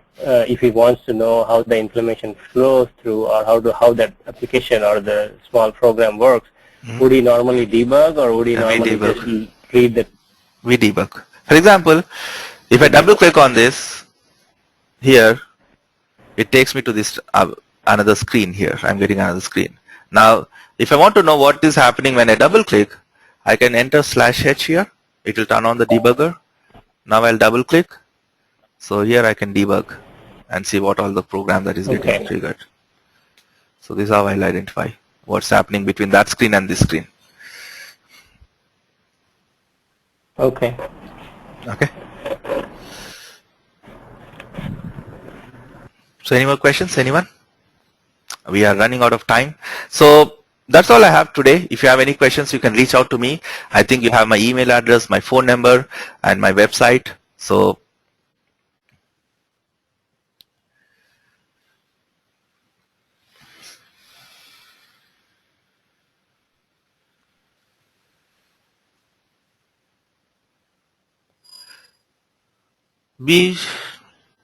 if he wants to know how the implementation flows through or how that application or the small program works, would he normally debug or would he Yeah, we normally debug. just read the? We debug. For example, if I double click on this here, it takes me to this another screen here. I'm getting another screen. Now, if I want to know what is happening when I double click, I can enter /h here. It will turn on the debugger. Now I'll double click. So here I can debug and see what all the program that is getting Okay. triggered. So this is how I'll identify what's happening between that screen and this screen. Okay. Okay. So any more questions, anyone? We are running out of time. So that's all I have today. If you have any questions, you can reach out to me. I think you have my email address, my phone number, and my website. So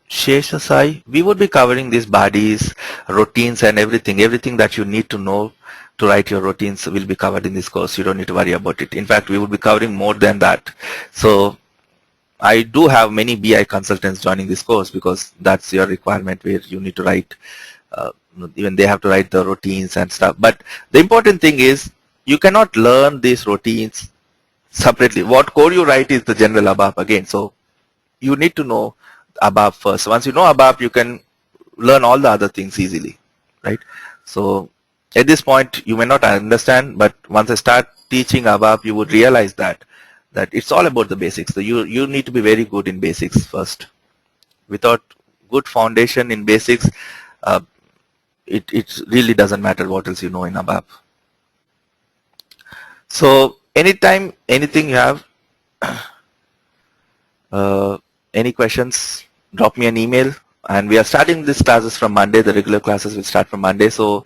Sheshasai, we would be covering these bodies, routines and everything that you need to know to write your routines will be covered in this course. You don't need to worry about it. In fact, we would be covering more than that. So I do have many BI consultants joining this course because that's your requirement where you need to write, even they have to write the routines and stuff. But the important thing is you cannot learn these routines separately. What code you write is the general ABAP again. So you need to know ABAP first. Once you know ABAP, you can learn all the other things easily, right? So at this point, you may not understand, but once I start teaching ABAP, you would realize that it's all about the basics. So you need to be very good in basics first. Without good foundation in basics, it really doesn't matter what else you know in ABAP. So anytime, anything you have, any questions, drop me an email. And we are starting these classes from Monday. The regular classes will start from Monday. So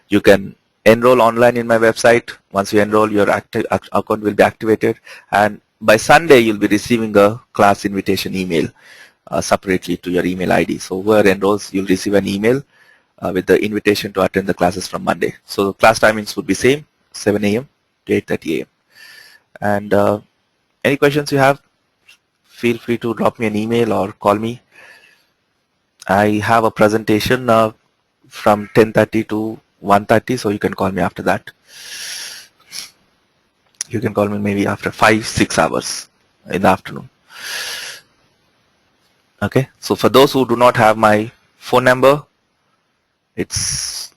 you can enroll online in my website. Once you enroll, your account will be activated. And by Sunday, you'll be receiving a class invitation email separately to your email ID. So whoever enrolls, you'll receive an email with the invitation to attend the classes from Monday. So the class timings would be same, 7 a.m. to 8:30 a.m. And any questions you have, feel free to drop me an email or call me. I have a presentation from 10:30 to 1:30, so you can call me after that. You can call me maybe after 5-6 hours in the afternoon. Okay, so for those who do not have my phone number, it's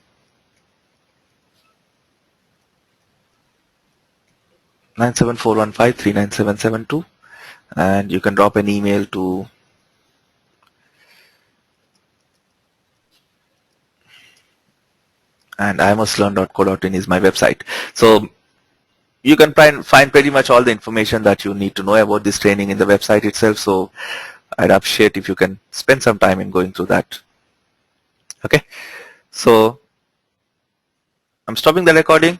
97415397772, and you can drop an email to and imuslearn.co.in is my website. So you can find pretty much all the information that you need to know about this training in the website itself. So I'd appreciate if you can spend some time in going through that. Okay, so I'm stopping the recording.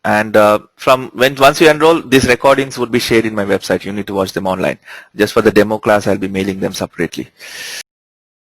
And once you enroll, these recordings would be shared in my website. You need to watch them online. Just for the demo class, I'll be mailing them separately.